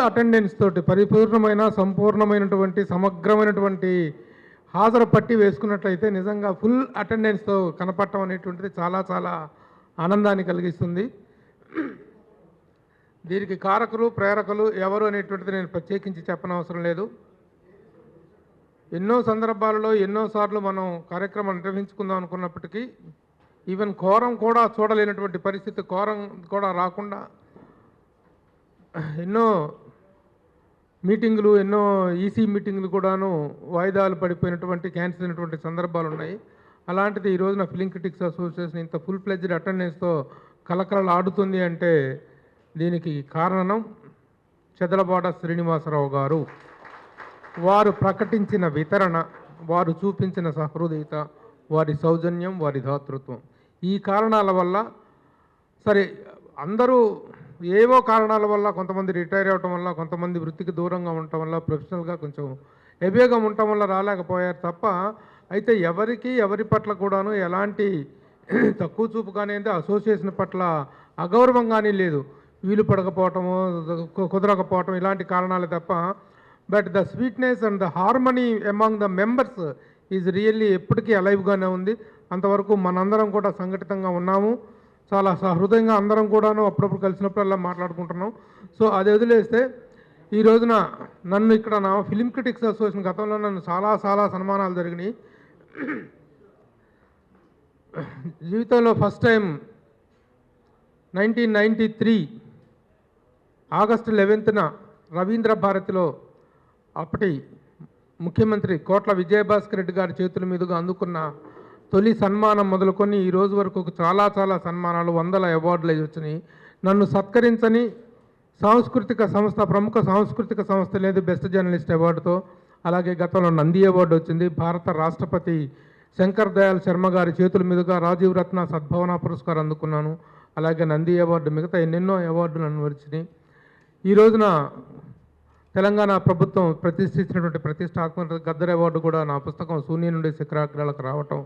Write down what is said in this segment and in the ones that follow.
Attendance తోటి పరిపూర్ణమైన సంపూర్ణమైనటువంటి సమగ్రమైనటువంటి హాజరు పట్టి వేసుకున్నట్లయితే నిజంగా ఫుల్ అటెండెన్స్తో కనపడటం అనేటువంటిది చాలా చాలా ఆనందాన్ని కలిగిస్తుంది. దీనికి కారకులు ప్రేరకులు ఎవరు అనేటువంటిది నేను ప్రత్యేకించి చెప్పనవసరం లేదు. ఎన్నో సందర్భాలలో ఎన్నోసార్లు మనం కార్యక్రమాలు నిర్వహించుకుందాం అనుకున్నప్పటికీ ఈవెన్ కోరం కూడా చూడలేనటువంటి పరిస్థితి, కోరం కూడా రాకుండా ఎన్నో మీటింగులు, ఎన్నో ఈసీ మీటింగులు కూడాను వాయిదాలు పడిపోయినటువంటి, క్యాన్సిల్ అయినటువంటి సందర్భాలు ఉన్నాయి. అలాంటిది ఈ రోజున ఫిలిం క్రిటిక్స్ అసోసియేషన్ ఇంత ఫుల్ ప్లెజ్డ్ అటెండెన్స్తో కలకలలు ఆడుతుంది అంటే దీనికి కారణం చెదలబాట శ్రీనివాసరావు గారు. వారు ప్రకటించిన వితరణ, వారు చూపించిన సహృదయత, వారి సౌజన్యం, వారి దాతృత్వం, ఈ కారణాల వల్ల సరే అందరూ ఏవో కారణాల వల్ల కొంతమంది రిటైర్ అవ్వటం వల్ల, కొంతమంది వృత్తికి దూరంగా ఉండటం వల్ల, ప్రొఫెషనల్గా కొంచెం ఎవేగం ఉండటం వల్ల రాలేకపోయారు తప్ప అయితే ఎవరి పట్ల కూడాను ఎలాంటి తక్కువ చూపు కానీ అసోసియేషన్ పట్ల అగౌరవం కానీ లేదు. వీలు పడకపోవటము, కుదరకపోవటం ఇలాంటి కారణాలే తప్ప but the sweetness and the harmony among the members is really ఎప్పటికీ అలైవ్గానే ఉంది. అంతవరకు మనందరం కూడా సంఘటితంగా ఉన్నాము. చాలా సహృదయంగా అందరం కూడాను అప్పుడప్పుడు కలిసినప్పుడల్లా మాట్లాడుకుంటున్నాం. సో అది వదిలేస్తే ఈ రోజున నన్ను ఇక్కడ నా ఫిలిం క్రిటిక్స్ అసోసియేషన్ గతంలో నన్ను చాలా సన్మానాలు జరిగినాయి. జీవితంలో ఫస్ట్ టైం 1993 ఆగస్టు 11న రవీంద్ర భారతిలో అప్పటి ముఖ్యమంత్రి కోట్ల విజయభాస్కర్ రెడ్డి గారి చేతుల మీదుగా అందుకున్న తొలి సన్మానం మొదలుకొని ఈ రోజు వరకు చాలా సన్మానాలు, వందల అవార్డులు వచ్చినాయి. నన్ను సత్కరించని సాంస్కృతిక సంస్థ, ప్రముఖ సాంస్కృతిక సంస్థ లేదు బెస్ట్ జర్నలిస్ట్ అవార్డుతో. అలాగే గతంలో నంది అవార్డు వచ్చింది. భారత రాష్ట్రపతి శంకర్ దయాళ్ శర్మ గారి చేతుల మీదుగా రాజీవ్ రత్న సద్భావన పురస్కారం అందుకున్నాను. అలాగే నంది అవార్డు, మిగతా ఎన్నెన్నో అవార్డులు నన్ను వచ్చినాయి. ఈ రోజున తెలంగాణ ప్రభుత్వం ప్రతిష్ఠించినటువంటి ప్రతిష్టాత్మక గద్దర్ అవార్డు కూడా నా పుస్తకం శూన్యం నుండి శిఖరాగ్రాలకు రావటం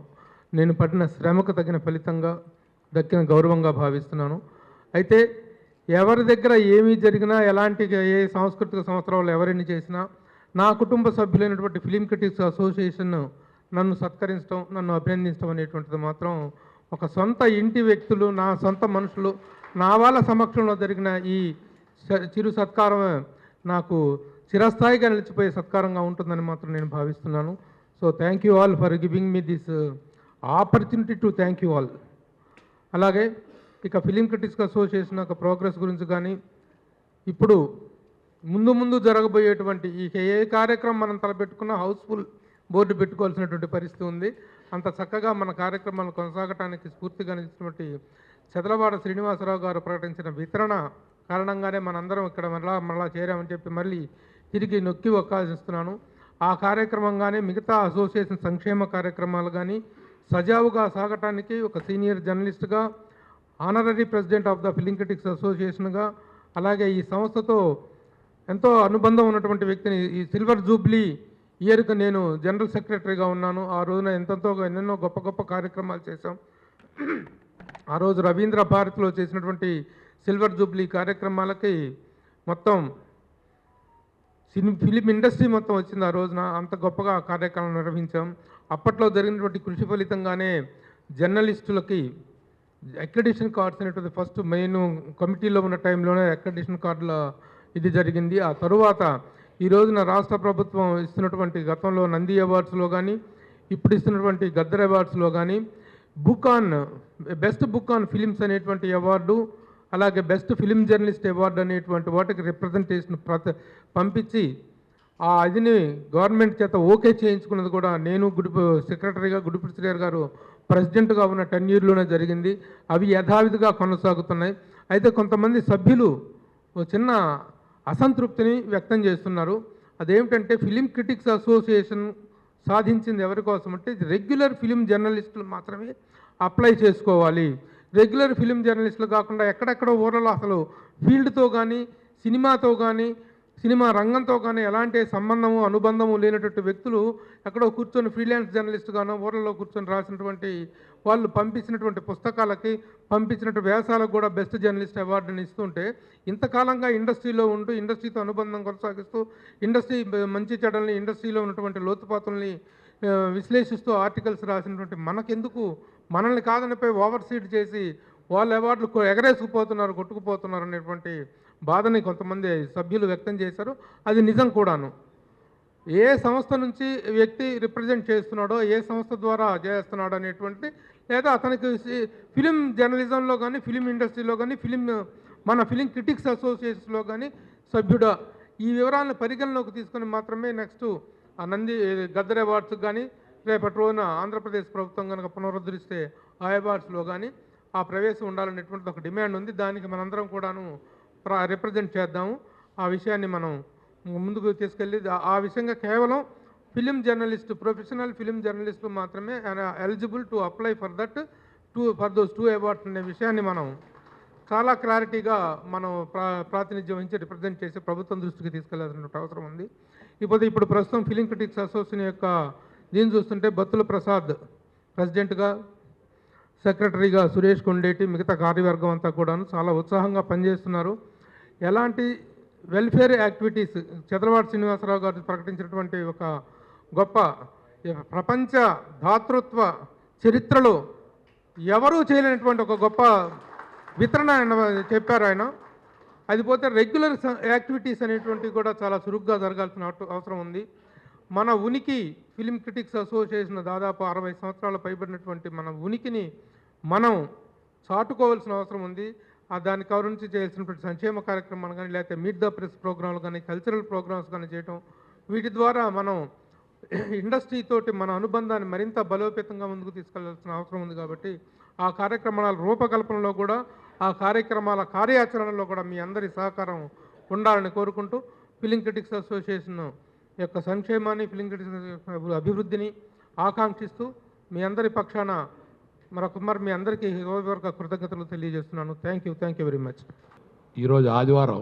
నేను పడిన శ్రమకు తగిన ఫలితంగా దక్కిన గౌరవంగా భావిస్తున్నాను. అయితే ఎవరి దగ్గర ఏమీ జరిగినా, ఎలాంటి ఏ సాంస్కృతిక సంవత్సరాలు ఎవరిని చేసినా నా కుటుంబ సభ్యులైనటువంటి ఫిలిం క్రిటిక్స్ అసోసియేషన్ నన్ను సత్కరించడం, నన్ను అభినందించడం అనేటువంటిది మాత్రం ఒక సొంత ఇంటి వ్యక్తులు, నా సొంత మనుషులు, నా వాళ్ళ సమక్షంలో జరిగిన ఈ చిరు సత్కారం నాకు చిరస్థాయిగా నిలిచిపోయే సత్కారంగా ఉంటుందని మాత్రం నేను భావిస్తున్నాను. So thank you all for giving me this opportunity to thank you all. అలాగే ఇక ఫిలిం క్రిటిక్స్ అసోసియేషన్ యొక్క ప్రోగ్రెస్ గురించి కానీ, ఇప్పుడు ముందు జరగబోయేటువంటి ఈ ఏ కార్యక్రమం మనం తలపెట్టుకున్నా హౌస్ఫుల్ బోర్డు పెట్టుకోవాల్సినటువంటి పరిస్థితి ఉంది. అంత చక్కగా మన కార్యక్రమాలు కొనసాగటానికి స్ఫూర్తిగా నిలిచినటువంటి చెదలవాడ శ్రీనివాసరావు గారు ప్రకటించిన వితరణ కారణంగానే మనందరం ఇక్కడ మరలా చేరామని చెప్పి మళ్ళీ తిరిగి నొక్కి ఒక్కాల్సిస్తున్నాను. ఆ కార్యక్రమంగానే మిగతా అసోసియేషన్ సంక్షేమ కార్యక్రమాలు కానీ సజావుగా సాగటానికి ఒక సీనియర్ జర్నలిస్ట్గా, honorary president of the film critics అసోసియేషన్గా, అలాగే ఈ సంస్థతో ఎంతో అనుబంధం ఉన్నటువంటి వ్యక్తిని, ఈ సిల్వర్ జూబ్లీ ఇయర్కి నేను జనరల్ సెక్రటరీగా ఉన్నాను. ఆ రోజున ఎన్నెన్నో గొప్ప కార్యక్రమాలు చేశాం. ఆ రోజు రవీంద్ర భారతిలో చేసినటువంటి సిల్వర్ జూబ్లీ కార్యక్రమాలకి మొత్తం ఫిలిం ఇండస్ట్రీ మొత్తం వచ్చింది. ఆ రోజున అంత గొప్పగా కార్యక్రమం నిర్వహించాం. అప్పట్లో జరిగినటువంటి కృషి ఫలితంగానే జర్నలిస్టులకి అక్రెడిషన్ కార్డ్స్ అనేటువంటి ఫస్ట్ మెయిన్ కమిటీలో ఉన్న టైంలోనే అక్రెడిషన్ కార్డుల ఇది జరిగింది. ఆ తరువాత ఈ రోజున రాష్ట్ర ప్రభుత్వం ఇస్తున్నటువంటి గతంలో నంది అవార్డ్స్లో కానీ, ఇప్పుడు ఇస్తున్నటువంటి గద్దర్ అవార్డ్స్లో కానీ బెస్ట్ బుక్ ఆన్ ఫిలిమ్స్ అనేటువంటి అవార్డు, అలాగే బెస్ట్ ఫిలిం జర్నలిస్ట్ అవార్డు అనేటువంటి వాటికి రిప్రజెంటేషన్ పంపించి ఆ ఇదిని గవర్నమెంట్ చేత ఓకే చేయించుకున్నది కూడా నేను సెక్రటరీగా, గుడిపూడి శ్రీగారు గారు ప్రెసిడెంట్గా ఉన్న 10 yearsలోనే జరిగింది. అవి యథావిధిగా కొనసాగుతున్నాయి. అయితే కొంతమంది సభ్యులు చిన్న అసంతృప్తిని వ్యక్తం చేస్తున్నారు. అదేమిటంటే ఫిలిం క్రిటిక్స్ అసోసియేషన్ సాధించింది ఎవరి కోసం అంటే రెగ్యులర్ ఫిలిం జర్నలిస్టులు మాత్రమే అప్లై చేసుకోవాలి. రెగ్యులర్ ఫిలిం జర్నలిస్టులు కాకుండా ఎక్కడెక్కడో ఊర్లలో అసలు ఫీల్డ్తో కానీ, సినిమాతో కానీ, సినిమా రంగంతో కానీ ఎలాంటి సంబంధము అనుబంధము లేనటువంటి వ్యక్తులు ఎక్కడో కూర్చొని ఫ్రీలాన్స్ జర్నలిస్ట్గానో ఊర్లలో కూర్చొని రాసినటువంటి వాళ్ళు పంపించినటువంటి పుస్తకాలకి పంపించినటువంటి వ్యాసాలకు కూడా బెస్ట్ జర్నలిస్ట్ అవార్డుని ఇస్తుంటే, ఇంతకాలంగా ఇండస్ట్రీలో ఉంటూ ఇండస్ట్రీతో అనుబంధం కొనసాగిస్తూ ఇండస్ట్రీ మంచి చెడ్డల్ని ఇండస్ట్రీలో ఉన్నటువంటి లోతుపాతుల్ని విశ్లేషిస్తూ ఆర్టికల్స్ రాసినటువంటి మనకెందుకు మనల్ని కాదనిపై ఓవర్సీడ్ చేసి వాళ్ళు అవార్డులు ఎగరేసుకుపోతున్నారు, కొట్టుకుపోతున్నారు అనేటువంటి బాధని కొంతమంది సభ్యులు వ్యక్తం చేశారు. అది నిజం కూడాను. ఏ సంస్థ నుంచి వ్యక్తి రిప్రజెంట్ చేస్తున్నాడో, ఏ సంస్థ ద్వారా చేస్తున్నాడో అనేటువంటి, లేదా అతనికి ఫిలిం జర్నలిజంలో కానీ ఫిలిం ఇండస్ట్రీలో కానీ మన ఫిలిం క్రిటిక్స్ అసోసియేషన్లో కానీ సభ్యుడా, ఈ వివరాలను పరిగణలోకి తీసుకొని మాత్రమే నెక్స్ట్ ఆ నంది గద్దర్ అవార్డ్స్ కానీ రేపటి రోజున ఆంధ్రప్రదేశ్ ప్రభుత్వం కనుక పునరుద్ధరిస్తే ఆ అవార్డ్స్లో కానీ ఆ ప్రవేశం ఉండాలనేటువంటి ఒక డిమాండ్ ఉంది. దానికి మనందరం కూడాను రిప్రజెంట్ చేద్దాము. ఆ విషయాన్ని మనం ముందుకు తీసుకెళ్ళి ఆ విషయంగా కేవలం ఫిలిం జర్నలిస్ట్, ప్రొఫెషనల్ ఫిలిం జర్నలిస్టులు మాత్రమే eligible to apply for those 2 awards అనే విషయాన్ని మనం చాలా క్లారిటీగా మనం ప్రాతినిధ్యం వహించి రిప్రజెంట్ చేసి ప్రభుత్వం దృష్టికి తీసుకెళ్లాల్సిన అవసరం ఉంది. ఇప్పుడు ప్రస్తుతం ఫిలిం క్రిటిక్స్ అసోసియేషన్ యొక్క దీన్ని చూస్తుంటే బత్తుల ప్రసాద్ ప్రెసిడెంట్గా, సెక్రటరీగా సురేష్ కొండేటి, మిగతా కార్యవర్గం అంతా కూడాను చాలా ఉత్సాహంగా పనిచేస్తున్నారు. ఎలాంటి వెల్ఫేర్ యాక్టివిటీస్ చంద్రబాబు శ్రీనివాసరావు గారు ప్రకటించినటువంటి ఒక గొప్ప ప్రపంచ దాతృత్వ చరిత్రలో ఎవరూ చేయలేనటువంటి ఒక గొప్ప వితరణ ఆయన చెప్పారు ఆయన. అది పోతే రెగ్యులర్ యాక్టివిటీస్ అనేటువంటివి కూడా చాలా చురుగ్గా జరగాల్సిన అవసరం ఉంది. మన ఉనికి ఫిలిం క్రిటిక్స్ అసోసియేషన్ దాదాపు 60 సంవత్సరాల పైబడినటువంటి మన ఉనికిని మనం చాటుకోవాల్సిన అవసరం ఉంది. దాని కవరించి చేయాల్సినటువంటి సంక్షేమ కార్యక్రమాలు కానీ, లేకపోతే మీట్ ద ప్రెస్ ప్రోగ్రాంలు కానీ, కల్చరల్ ప్రోగ్రామ్స్ కానీ చేయటం, వీటి ద్వారా మనం ఇండస్ట్రీతోటి మన అనుబంధాన్ని మరింత బలోపేతంగా ముందుకు తీసుకెళ్లాల్సిన అవసరం ఉంది. కాబట్టి ఆ కార్యక్రమాల రూపకల్పనలో కూడా, ఆ కార్యక్రమాల కార్యాచరణలో కూడా మీ అందరి సహకారం ఉండాలని కోరుకుంటూ, ఫిలిం క్రిటిక్స్ అసోసియేషన్ యొక్క సంక్షేమాన్ని, ఫిలిం క్రిటిక్స్ అభివృద్ధిని ఆకాంక్షిస్తూ మీ అందరి పక్షాన మరొకమారు మీ అందరికీ హృదయపూర్వక కృతజ్ఞతలు తెలియజేస్తున్నాను. Thank you very much. ఈరోజు ఆదివారం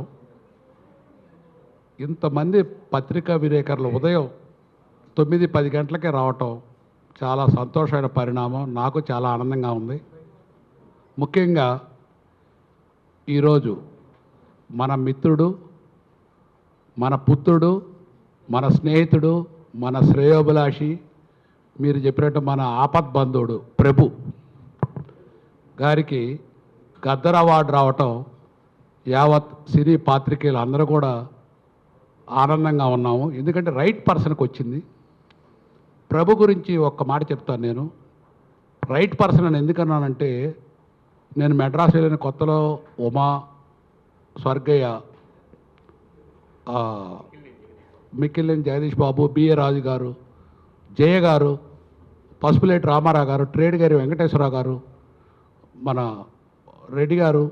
ఇంతమంది పత్రికా విలేకరులు ఉదయం 9-10 గంటలకే రావటం చాలా సంతోషమైన పరిణామం. నాకు చాలా ఆనందంగా ఉంది. ముఖ్యంగా ఈరోజు మన మిత్రుడు, మన పుత్రుడు, మన స్నేహితుడు, మన శ్రేయోభిలాషి, మీరు చెప్పినట్టు మన ఆపద్బంధువుడు ప్రభు గారికి గద్దర్ అవార్డు రావటం యావత్ సినీ పాత్రికేయులు అందరూ కూడా ఆనందంగా ఉన్నాము. ఎందుకంటే రైట్ పర్సన్కి వచ్చింది. ప్రభు గురించి ఒక్క మాట చెప్తాను. నేను రైట్ పర్సన్ అని ఎందుకన్నానంటే, నేను మెడ్రాస్ వెళ్ళిన కొత్తలో ఉమా, స్వర్గయ్య, మిక్కిలిని జగదీష్ బాబు, బిఏ రాజు గారు, జయ గారు, పసుపులేటి రామారావు గారు, ట్రేడ్ గారి వెంకటేశ్వరరావు గారు, మన రెడ్డి గారు,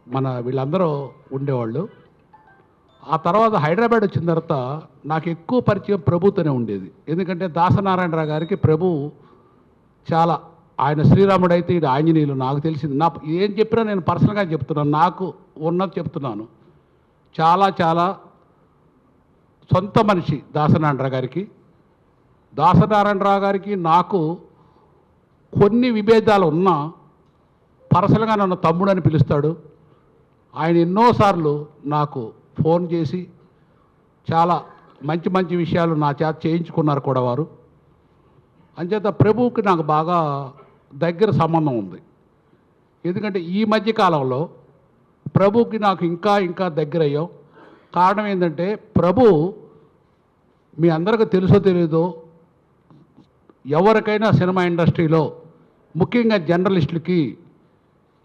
మన వీళ్ళందరూ ఉండేవాళ్ళు. ఆ తర్వాత హైదరాబాద్ వచ్చిన తర్వాత నాకు ఎక్కువ పరిచయం ప్రభుతోనే ఉండేది. ఎందుకంటే దాసనారాయణరావు గారికి ప్రభు చాలా, ఆయన శ్రీరాముడు అయితే ఇది ఆంజనేయులు నాకు తెలిసింది. ఏం చెప్పినా నేను పర్సనల్గా చెప్తున్నాను, నాకు ఉన్నది చెప్తున్నాను. చాలా చాలా సొంత మనిషి దాసనారాయణరావు గారికి. దాసనారాయణరావు గారికి నాకు కొన్ని విభేదాలు ఉన్నా పర్సనల్గా నన్ను తమ్ముడు అని పిలుస్తాడు. ఆయన ఎన్నోసార్లు నాకు ఫోన్ చేసి చాలా మంచి మంచి విషయాలు నా చేత చేయించుకున్నారు కూడా వారు. అంచేత ప్రభువుకి నాకు బాగా దగ్గర సంబంధం ఉంది. ఎందుకంటే ఈ మధ్యకాలంలో ప్రభువుకి నాకు ఇంకా దగ్గర అయ్యాం. కారణం ఏంటంటే, ప్రభు మీ అందరికీ తెలుసో తెలీదో, ఎవరికైనా సినిమా ఇండస్ట్రీలో ముఖ్యంగా జర్నలిస్టులకి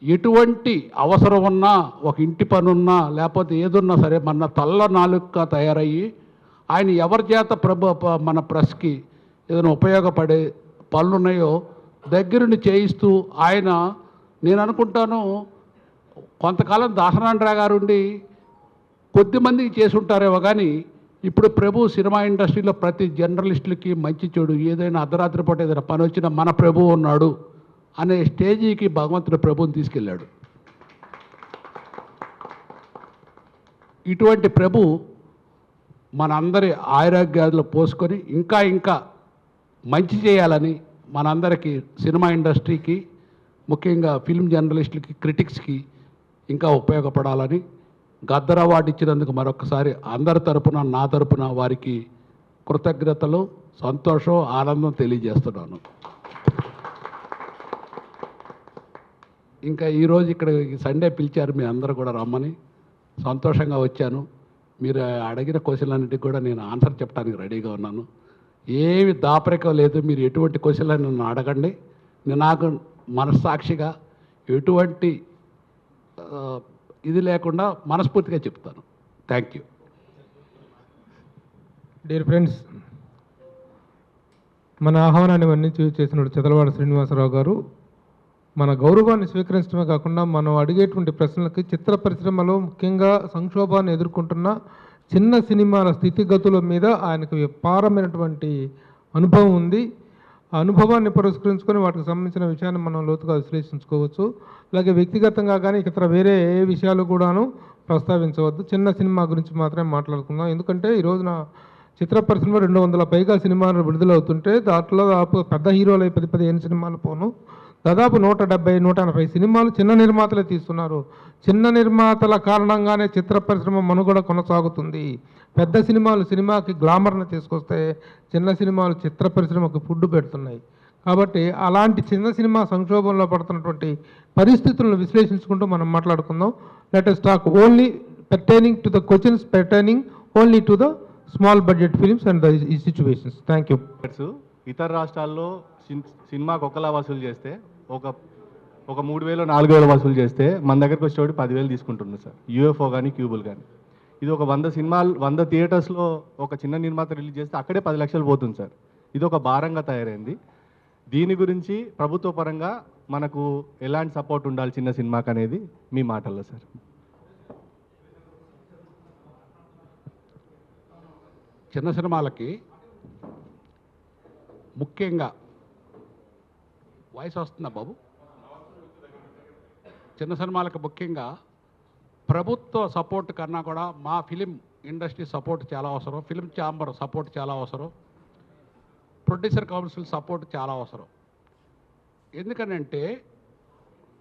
ఎటువంటి అవసరం ఉన్నా, ఒక ఇంటి పని ఉన్నా, లేకపోతే ఏదున్నా సరే మన తల్ల నాలుగుగా తయారయ్యి ఆయన ఎవరి చేత మన ప్రెస్కి ఏదైనా ఉపయోగపడే పనులున్నాయో దగ్గరుండి చేయిస్తూ ఆయన, నేను అనుకుంటాను కొంతకాలం దాసనారాయణరావు గారు ఉండి కొద్దిమందికి చేసి ఉంటారేమో, కానీ ఇప్పుడు ప్రభు సినిమా ఇండస్ట్రీలో ప్రతి జర్నలిస్టులకి మంచి చెడు ఏదైనా అర్ధరాత్రి పూట ఏదైనా పని వచ్చినా మన ప్రభు ఉన్నాడు అనే స్టేజీకి భగవంతుడు ప్రభుని తీసుకెళ్ళాడు. ఇటువంటి ప్రభు మనందరి ఆరోగ్యాలు పోసుకొని ఇంకా ఇంకా మంచి చేయాలని మనందరికీ సినిమా ఇండస్ట్రీకి ముఖ్యంగా ఫిల్మ్ జర్నలిస్టులకి క్రిటిక్స్కి ఇంకా ఉపయోగపడాలని గద్దర్ అవార్డు ఇచ్చినందుకు మరొకసారి అందరి తరపున నా తరపున వారికి కృతజ్ఞతలు సంతోషం ఆనందం తెలియజేస్తున్నాను. ఇంకా ఈరోజు ఇక్కడ సండే పిలిచారు, మీ అందరూ కూడా రమ్మని సంతోషంగా వచ్చాను. మీరు అడిగిన క్వశ్చన్లన్నింటికి కూడా నేను ఆన్సర్ చెప్పడానికి రెడీగా ఉన్నాను. ఏమి దాపరికం లేదు. మీరు ఎటువంటి క్వశ్చన్లు నన్ను అడగండి, నేను నాకు మనస్సాక్షిగా ఎటువంటి ఇది లేకుండా మనస్ఫూర్తిగా చెప్తాను. Thank you. డియర్ ఫ్రెండ్స్, మన ఆహ్వానాన్ని మన్నించి చేసిన చదలవాడ శ్రీనివాసరావు గారు మన గౌరవాన్ని స్వీకరించడమే కాకుండా మనం అడిగేటువంటి ప్రశ్నలకి చిత్ర పరిశ్రమలో ముఖ్యంగా సంక్షోభాన్ని ఎదుర్కొంటున్న చిన్న సినిమాల స్థితిగతుల మీద ఆయనకు అపారమైనటువంటి అనుభవం ఉంది. ఆ అనుభవాన్ని పురస్కరించుకొని వాటికి సంబంధించిన విషయాన్ని మనం లోతుగా విశ్లేషించుకోవచ్చు. అలాగే వ్యక్తిగతంగా కానీ ఇతర వేరే ఏ విషయాలు కూడాను ప్రస్తావించవద్దు. చిన్న సినిమా గురించి మాత్రమే మాట్లాడుకుందాం. ఎందుకంటే ఈ రోజున చిత్ర పరిశ్రమ 200 పైగా సినిమాలు విడుదలవుతుంటే దాంట్లో దాదాపు పెద్ద హీరోలు 10-15 సినిమాలు పోను దాదాపు 170-180 సినిమాలు చిన్న నిర్మాతలే తీస్తున్నారు. చిన్న నిర్మాతల కారణంగానే చిత్ర పరిశ్రమ మనుగడ కొనసాగుతుంది. పెద్ద సినిమాలు సినిమాకి గ్లామర్ని తీసుకొస్తే చిన్న సినిమాలు చిత్ర పరిశ్రమకు ఫుడ్ పెడుతున్నాయి. కాబట్టి అలాంటి చిన్న సినిమా సంక్షోభంలో పడుతున్నటువంటి పరిస్థితులను విశ్లేషించుకుంటూ మనం మాట్లాడుకుందాం. Let us talk only pertaining to the questions pertaining only to the small budget films and the situations. Thank you. ఇతర రాష్ట్రాల్లో సినిమాకి ఒకలా వసూలు చేస్తే ఒక 3,000-4,000 వసూలు చేస్తే మన దగ్గరకు వచ్చేవాడు 10,000 తీసుకుంటున్నారు సార్. యూఎఫ్ఓ కానీ క్యూబుల్ కానీ. ఇది ఒక 100 థియేటర్స్లో ఒక చిన్న నిర్మాత రిలీజ్ చేస్తే అక్కడే 10 లక్షలు పోతుంది సార్. ఇది ఒక భారంగా తయారైంది. దీని గురించి ప్రభుత్వ పరంగా మనకు ఎలాంటి సపోర్ట్ ఉండాలి చిన్న సినిమాకి అనేది మీ మాటల్లో సార్. చిన్న సినిమాలకి ముఖ్యంగా వాయిస్ వస్తుందా బాబు? చిన్న సినిమాలకు ముఖ్యంగా ప్రభుత్వ సపోర్ట్ కన్నా కూడా మా ఫిలిం ఇండస్ట్రీ సపోర్ట్ చాలా అవసరం. ఫిలిం ఛాంబర్ సపోర్ట్ చాలా అవసరం. ప్రొడ్యూసర్ కౌన్సిల్ సపోర్ట్ చాలా అవసరం. ఎందుకనంటే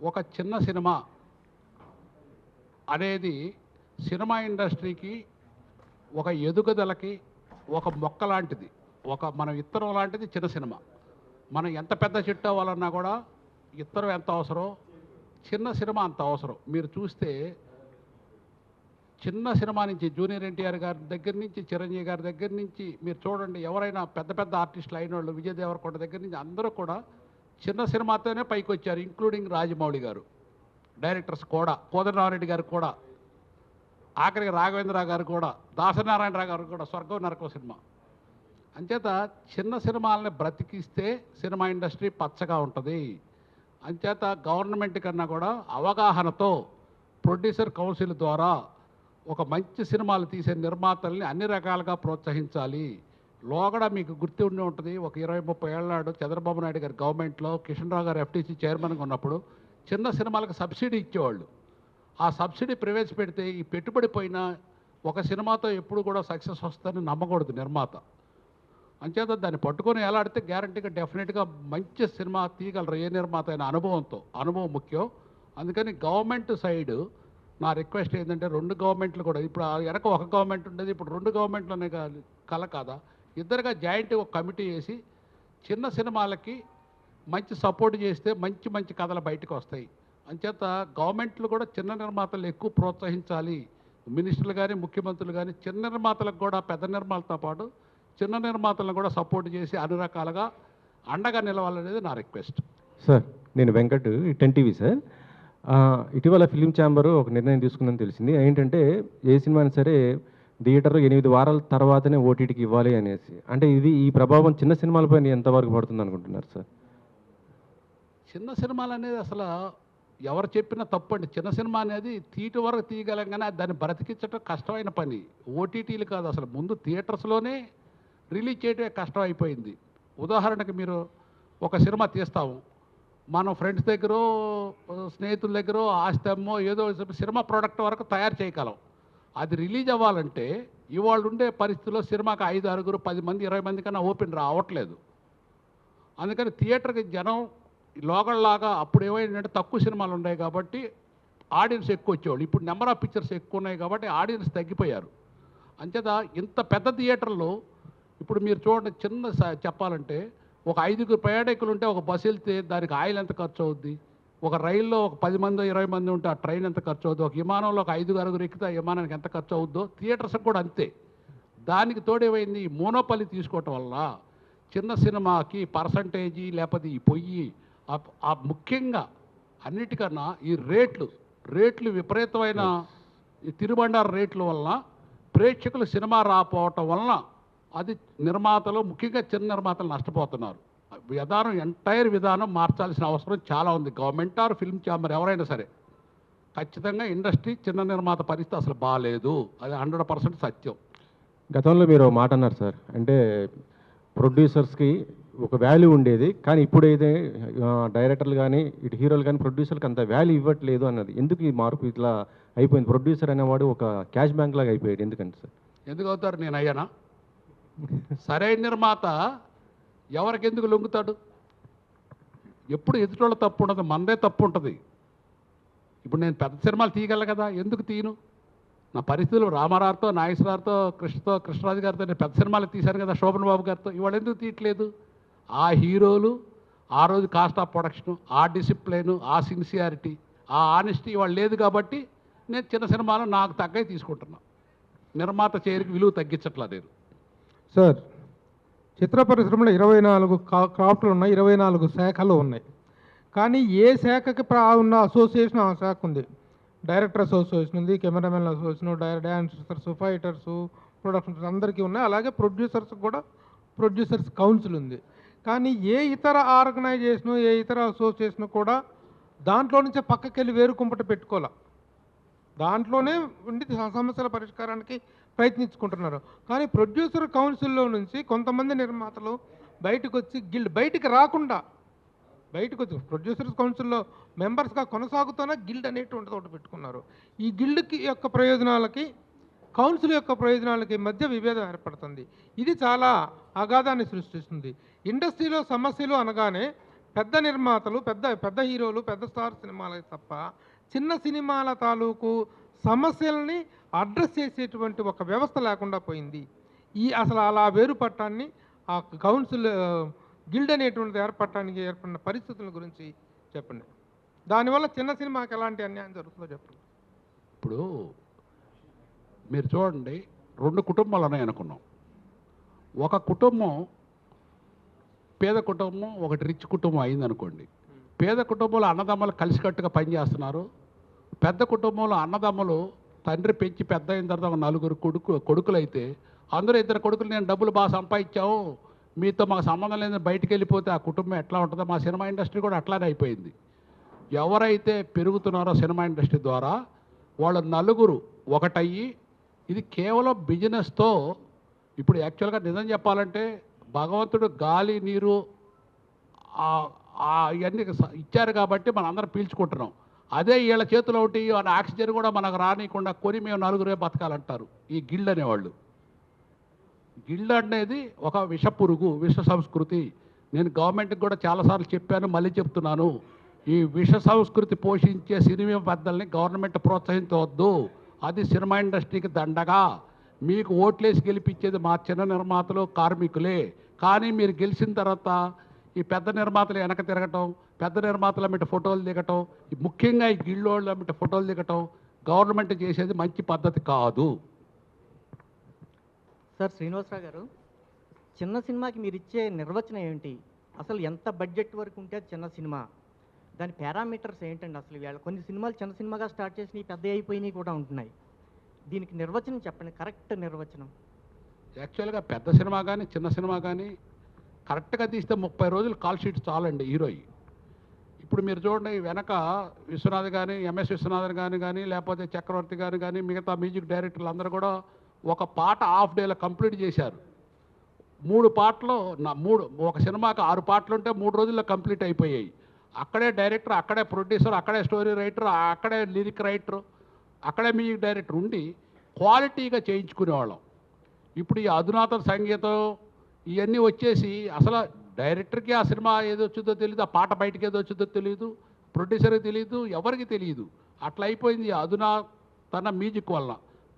ఒక చిన్న సినిమా అనేది సినిమా ఇండస్ట్రీకి ఒక ఎదుగుదలకి ఒక మొక్క లాంటిది, మన ఇత్తనం లాంటిది చిన్న సినిమా. మనం ఎంత పెద్ద చెట్టు అవ్వాలన్నా కూడా ఇత్తనం ఎంత అవసరం, చిన్న సినిమా అంత అవసరం. మీరు చూస్తే చిన్న సినిమా నుంచి జూనియర్ ఎన్టీఆర్ గారి దగ్గర నుంచి చిరంజీవి గారి దగ్గర నుంచి మీరు చూడండి, ఎవరైనా పెద్ద పెద్ద ఆర్టిస్టులు అయిన వాళ్ళు విజయ్ దేవరకొండ దగ్గర నుంచి అందరూ కూడా చిన్న సినిమాతోనే పైకి వచ్చారు. ఇంక్లూడింగ్ రాజమౌళి గారు, డైరెక్టర్స్ కూడా, కోదండరామరెడ్డి గారు కూడా, ఆఖరికి రాఘవేంద్ర గారు కూడా, దాసనారాయణరావు గారు కూడా స్వర్గం నరకం సినిమా. అంచేత చిన్న సినిమాలని బ్రతికిస్తే సినిమా ఇండస్ట్రీ పచ్చగా ఉంటుంది. అంచేత గవర్నమెంట్ కన్నా కూడా అవగాహనతో ప్రొడ్యూసర్ కౌన్సిల్ ద్వారా ఒక మంచి సినిమాలు తీసే నిర్మాతల్ని అన్ని రకాలుగా ప్రోత్సహించాలి. లోగడ మీకు గుర్తు ఉండి ఉంటుంది, ఒక 20-30 ఏళ్ళ నాడు చంద్రబాబు నాయుడు గారి గవర్నమెంట్లో కిషన్ రావు గారు FTC చైర్మన్గా ఉన్నప్పుడు చిన్న సినిమాలకు సబ్సిడీ ఇచ్చేవాళ్ళు. ఆ సబ్సిడీ ప్రవేశపెడితే ఈ పెట్టుబడి పోయిన ఒక సినిమాతో ఎప్పుడు కూడా సక్సెస్ వస్తుందని నమ్మకూడదు నిర్మాత. అంచేత దాన్ని పట్టుకొని ఎలాడితే గ్యారంటీగా డెఫినెట్గా మంచి సినిమా తీయగలరు ఏ నిర్మాత అయిన అనుభవంతో. అనుభవం ముఖ్యం. అందుకని గవర్నమెంట్ సైడ్ నా రిక్వెస్ట్ ఏంటంటే 2 గవర్నమెంట్లు కూడా, ఇప్పుడు వెనక ఒక గవర్నమెంట్ ఉండేది, ఇప్పుడు 2 గవర్నమెంట్లోనే కల కాదా, ఇద్దరుగా జాయింట్ ఒక కమిటీ వేసి చిన్న సినిమాలకి మంచి సపోర్ట్ చేస్తే మంచి మంచి కథలు బయటకు వస్తాయి. అంచేత గవర్నమెంట్లు కూడా చిన్న నిర్మాతలు ఎక్కువ ప్రోత్సహించాలి. మినిస్టర్లు కానీ ముఖ్యమంత్రులు కానీ చిన్న నిర్మాతలకు కూడా పెద్ద నిర్మాతలతో పాటు చిన్న నిర్మాతలను కూడా సపోర్ట్ చేసి అన్ని రకాలుగా అండగా నిలవాలనేది నా రిక్వెస్ట్. సార్, నేను వెంకట్, 10 టీవీ సార్. ఇటీవల ఫిలిం ఛాంబరు ఒక నిర్ణయం తీసుకుందని తెలిసింది. ఏంటంటే ఏ సినిమా అయినా సరే థియేటర్ 8 వారాల తర్వాతనే ఓటీటీకి ఇవ్వాలి అనేసి. అంటే ఈ ప్రభావం చిన్న సినిమాలపైన ఎంతవరకు పడుతుంది అనుకుంటున్నారు సార్? చిన్న సినిమాలు అనేది అసలు ఎవరు చెప్పినా తప్పండి. చిన్న సినిమా అనేది తీటి వరకు తీయగలం కానీ దాన్ని బ్రతికించడం కష్టమైన పని. ఓటీటీలు కాదు, అసలు ముందు థియేటర్స్లోనే రిలీజ్ చేయడమే కష్టం అయిపోయింది. ఉదాహరణకు మీరు ఒక సినిమా తీస్తాము, మనం ఫ్రెండ్స్ దగ్గర స్నేహితుల దగ్గర ఆస్తమ్మో ఏదో సినిమా ప్రోడక్ట్ వరకు తయారు చేయగలం. అది రిలీజ్ అవ్వాలంటే ఇవాళ ఉండే పరిస్థితుల్లో సినిమాకి 5, 6, 10 మంది 20 మంది కన్నా ఓపెన్ రావట్లేదు. అందుకని థియేటర్కి జనం లోగల్లాగా అప్పుడు ఏమైందంటే తక్కువ సినిమాలు ఉన్నాయి కాబట్టి ఆడియన్స్ ఎక్కువ వచ్చేవాళ్ళు. ఇప్పుడు నెంబర్ ఆఫ్ పిక్చర్స్ ఎక్కువ ఉన్నాయి కాబట్టి ఆడియన్స్ తగ్గిపోయారు. అంచేత ఇంత పెద్ద థియేటర్లో ఇప్పుడు మీరు చూడండి, చెప్పాలంటే ఒక 5 ప్రయాణికులు ఉంటే ఒక బస్సు వెళ్తే దానికి ఆయిల్ ఎంత ఖర్చు అవుద్ది, ఒక రైల్లో ఒక 10 మంది 20 మంది ఉంటే ఆ ట్రైన్ ఎంత ఖర్చు అవుద్ది, ఒక విమానంలో ఒక 5, 6 ఎక్కితే ఆ విమానానికి ఎంత ఖర్చు అవుద్దో థియేటర్స్కి కూడా అంతే. దానికి తోడేమైంది, ఈ మోనోపలి తీసుకోవటం వల్ల చిన్న సినిమాకి పర్సంటేజీ లేకపోతే ఈ పొయ్యి ముఖ్యంగా అన్నిటికన్నా ఈ రేట్లు విపరీతమైన ఈ తిరుబండారు రేట్ల వలన ప్రేక్షకులు సినిమా రాపోవటం వలన అది నిర్మాతలు, ముఖ్యంగా చిన్న నిర్మాతలు నష్టపోతున్నారు. ఎంటైర్ విధానం మార్చాల్సిన అవసరం చాలా ఉంది. గవర్నమెంట్ ఆర్ ఫిల్మ్ ఛాంబర్ ఎవరైనా సరే ఖచ్చితంగా ఇండస్ట్రీ చిన్న నిర్మాత పరిస్థితి అసలు బాగాలేదు, అది 100% సత్యం. గతంలో మీరు ఒక మాట అన్నారు సార్, అంటే ప్రొడ్యూసర్స్కి ఒక వాల్యూ ఉండేది, కానీ ఇప్పుడైతే డైరెక్టర్లు కానీ ఇటు హీరోలు కానీ ప్రొడ్యూసర్కి అంత వాల్యూ ఇవ్వట్లేదు అన్నది. ఎందుకు ఈ మార్పు ఇట్లా అయిపోయింది? ప్రొడ్యూసర్ అనేవాడు ఒక క్యాష్ బ్యాంక్ లాగా అయిపోయాడు, ఎందుకంటే సార్? ఎందుకు అవుతారు? నేను అయ్యానా? సరైన నిర్మాత ఎవరికి ఎందుకు లొంగుతాడు? ఎప్పుడు ఎదుటోళ్ళ తప్పు ఉండదు, మనదే తప్పు ఉంటుంది. ఇప్పుడు నేను పెద్ద సినిమాలు తీయగలను కదా, ఎందుకు తీయను? నా పరిస్థితులు రామారావుతో, నాగేశ్వరరావుతో, కృష్ణరాజు గారితో నేను పెద్ద సినిమాలు తీశాను కదా, శోభన్ బాబు గారితో. ఇవాళ ఎందుకు తీయట్లేదు? ఆ హీరోలు ఆ రోజు కాస్ట్ ఆఫ్ ప్రొడక్షను, ఆ డిసిప్లైను, ఆ సిన్సియారిటీ, ఆ ఆనెస్టీ ఇవాళ లేదు కాబట్టి నేను చిన్న సినిమాలు నాకు తగ్గవి తీసుకుంటున్నా. నిర్మాత చేరికి విలువ తగ్గించట్లా నేను. సార్, చిత్ర పరిశ్రమలో 24 క్రాఫ్ట్లు ఉన్నాయి, 24 శాఖలు ఉన్నాయి. కానీ ఏ శాఖకి ఉన్న అసోసియేషన్ ఆ శాఖ ఉంది. డైరెక్టర్ అసోసియేషన్ ఉంది, cameraman association, dancers, fighters, productions అందరికీ ఉన్నాయి. అలాగే ప్రొడ్యూసర్స్ కూడా ప్రొడ్యూసర్స్ కౌన్సిల్ ఉంది. కానీ ఏ ఇతర ఆర్గనైజేషను, ఏ ఇతర అసోసియేషన్ కూడా దాంట్లో నుంచే పక్కకెళ్ళి వేరు కుంపట పెట్టుకోవాలి. దాంట్లోనే ఉండి సమస్యల పరిష్కారానికి ప్రయత్నించుకుంటున్నారు. కానీ ప్రొడ్యూసర్ కౌన్సిల్లో నుంచి కొంతమంది నిర్మాతలు బయటకు వచ్చి బయటికి రాకుండా బయటకు వచ్చి ప్రొడ్యూసర్స్ కౌన్సిల్లో మెంబర్స్గా కొనసాగుతూనే గిల్డ్ అనేటువంటిది ఒకటి పెట్టుకున్నారు. ఈ గిల్డ్కి యొక్క ప్రయోజనాలకి, కౌన్సిల్ యొక్క ప్రయోజనాలకి మధ్య విభేదం ఏర్పడుతుంది. ఇది చాలా అగాధాన్ని సృష్టిస్తుంది. ఇండస్ట్రీలో సమస్యలు అనగానే పెద్ద నిర్మాతలు, పెద్ద హీరోలు, పెద్ద స్టార్ సినిమాలకి తప్ప చిన్న సినిమాల తాలూకు సమస్యల్ని అడ్రస్ చేసేటువంటి ఒక వ్యవస్థ లేకుండా పోయింది. అసలు అలా వేరుపట్టాన్ని ఆ కౌన్సిల్ గిల్డ్ అనేటువంటిది ఏర్పడటానికి ఏర్పడిన పరిస్థితుల గురించి చెప్పండి. దానివల్ల చిన్న సినిమాకి ఎలాంటి అన్యాయం జరుగుతుందో చెప్పండి. ఇప్పుడు మీరు చూడండి, 2 కుటుంబాలు ఉన్నాయనుకున్నాం. ఒక కుటుంబం పేద కుటుంబం, ఒకటి రిచ్ కుటుంబం అయిందనుకోండి. పేద కుటుంబంలో అన్నదమ్ములు కలిసికట్టుగా పనిచేస్తున్నారు. పెద్ద కుటుంబంలో అన్నదమ్ములు తండ్రి పెంచి పెద్ద అయిన తర్వాత ఒక 4 కొడుకులు అయితే అందరూ 2 కొడుకులు నేను డబ్బులు బాగా సంపాదించాము, మీతో మాకు సంబంధం లేదని బయటికి వెళ్ళిపోతే ఆ కుటుంబం ఎట్లా ఉంటుందో మా సినిమా ఇండస్ట్రీ కూడా అట్లానే అయిపోయింది. ఎవరైతే పెరుగుతున్నారో సినిమా ఇండస్ట్రీ ద్వారా వాళ్ళ 4 ఒకటయ్యి ఇది కేవలం బిజినెస్తో. ఇప్పుడు యాక్చువల్గా నిజం చెప్పాలంటే భగవంతుడు గాలి, నీరు ఇవన్నీ ఇచ్చారు కాబట్టి మనం అందరం పీల్చుకుంటున్నాం. అదే వీళ్ళ చేతిలో ఒకటి ఆక్సిజన్ కూడా మనకు రానియకుండా కొని మేము 4 బతకాలంటారు ఈ గిల్డ్ అనేవాళ్ళు. గిల్డ్ అనేది ఒక విష పురుగు, విష సంస్కృతి. నేను గవర్నమెంట్కి కూడా చాలాసార్లు చెప్పాను, మళ్ళీ చెప్తున్నాను. ఈ విష సంస్కృతి పోషించే సినిమా పెద్దల్ని గవర్నమెంట్ ప్రోత్సహించవద్దు. అది సినిమా ఇండస్ట్రీకి దండగా. మీకు ఓట్లేసి గెలిపించేది మా చిన్న నిర్మాతలు, కార్మికులే. కానీ మీరు గెలిచిన తర్వాత ఈ పెద్ద నిర్మాతలు వెనక తిరగటం, పెద్ద నిర్మాతల మీద ఫోటోలు దిగటం, ముఖ్యంగా ఈ గిల్లోళ్ళ మీద ఫోటోలు దిగటం గవర్నమెంట్ చేసేది మంచి పద్ధతి కాదు. సార్, శ్రీనివాసరావు గారు, చిన్న సినిమాకి మీరు ఇచ్చే నిర్వచనం ఏంటి? అసలు ఎంత బడ్జెట్ వరకు ఉంటే అది చిన్న సినిమా? దాని పారామీటర్స్ ఏంటండి? అసలు వీళ్ళ కొన్ని సినిమాలు చిన్న సినిమాగా స్టార్ట్ చేసినవి పెద్ద అయిపోయినాయి కూడా ఉంటున్నాయి. దీనికి నిర్వచనం చెప్పండి, కరెక్ట్ నిర్వచనం. యాక్చువల్గా పెద్ద సినిమా కానీ చిన్న సినిమా కానీ కరెక్ట్గా తీస్తే 30 రోజులు కాల్ షీట్ చాలండి హీరోయి. ఇప్పుడు మీరు చూడండి, వెనక విశ్వనాథ్ కానీ, ఎంఎస్ విశ్వనాథన్ కానీ లేకపోతే చక్రవర్తి గారు కానీ మిగతా మ్యూజిక్ డైరెక్టర్లు అందరూ కూడా ఒక పాట హాఫ్ డేలో కంప్లీట్ చేశారు. 3 పాటలు ఒక సినిమాకి 6 పాటలు ఉంటే 3 రోజుల్లో కంప్లీట్ అయిపోయాయి. అక్కడే డైరెక్టర్, అక్కడే ప్రొడ్యూసర్, అక్కడే స్టోరీ రైటర్, అక్కడే లిరిక్ రైటర్, అక్కడే మ్యూజిక్ డైరెక్టర్ ఉండి క్వాలిటీగా చేయించుకునేవాళ్ళం. ఇప్పుడు ఈ అధునాతన సంగీతం ఇవన్నీ వచ్చేసి అసలు డైరెక్టర్కి ఆ సినిమా ఏదో వచ్చిందో తెలియదు, ఆ పాట బయటకి ఏదో వచ్చిందో తెలియదు, ప్రొడ్యూసర్కి తెలియదు, ఎవరికి తెలియదు. అట్లా అయిపోయింది ఈ అధునాతన మ్యూజిక్ వలన.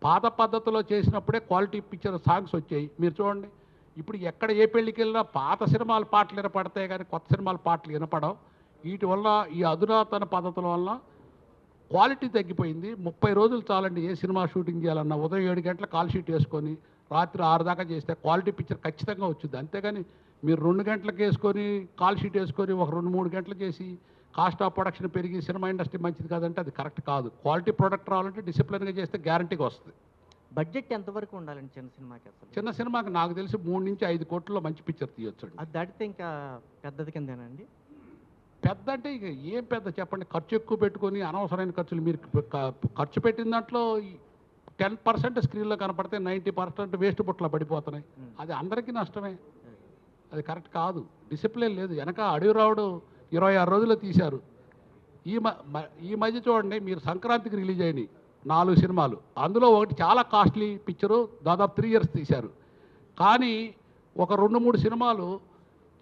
పాత పద్ధతిలో చేసినప్పుడే క్వాలిటీ పిక్చర్ సాంగ్స్ వచ్చాయి. మీరు చూడండి, ఇప్పుడు ఎక్కడ ఏ పెళ్ళికి వెళ్ళినా పాత సినిమాల పాటలు వినపడతాయి కానీ కొత్త సినిమాల పాటలు వినపడవు. వీటి వల్ల ఈ అధునాతన పద్ధతుల వల్ల క్వాలిటీ తగ్గిపోయింది. 30 రోజులు చాలండి ఏ సినిమా షూటింగ్ చేయాలన్నా. ఉదయం 7 గంటల కాల్ షీట్ వేసుకొని రాత్రి 6 దాకా చేస్తే క్వాలిటీ పిక్చర్ ఖచ్చితంగా వచ్చింది. అంతేగాని మీరు 2 గంటలకు వేసుకొని కాల్ షీట్ వేసుకొని ఒక 2-3 గంటలు చేసి కాస్ట్ ఆఫ్ ప్రొడక్షన్ పెరిగి సినిమా ఇండస్ట్రీ మంచిది కాదంటే అది కరెక్ట్ కాదు. క్వాలిటీ ప్రోడక్ట్ రావాలంటే డిసిప్లిన్గా చేస్తే గ్యారంటీగా వస్తుంది. బడ్జెట్ ఎంతవరకు ఉండాలండి చిన్న సినిమాకి? అసలు చిన్న సినిమాకి నాకు తెలిసి 3 నుంచి 5 కోట్లలో మంచి పిక్చర్ తీయొచ్చు. అది దాటితే ఇంకా పెద్దది కిందేనండి? పెద్ద అంటే ఇక ఏం పెద్ద చెప్పండి, ఖర్చు ఎక్కువ పెట్టుకొని అనవసరమైన ఖర్చులు మీరు ఖర్చు పెట్టిన దాంట్లో 10% స్క్రీన్లో కనపడితే 90% వేస్ట్ బుట్టలో పడిపోతున్నాయి. అది అందరికీ నష్టమే, అది కరెక్ట్ కాదు. డిసిప్లిన్ లేదు. వెనక అడవి రావుడు 26 రోజుల్లో తీశారు. ఈ మధ్య చూడండి, మీరు సంక్రాంతికి రిలీజ్ అయినాయి 4 సినిమాలు. అందులో ఒకటి చాలా కాస్ట్లీ పిక్చరు, దాదాపు 3 years తీశారు. కానీ ఒక 2-3 సినిమాలు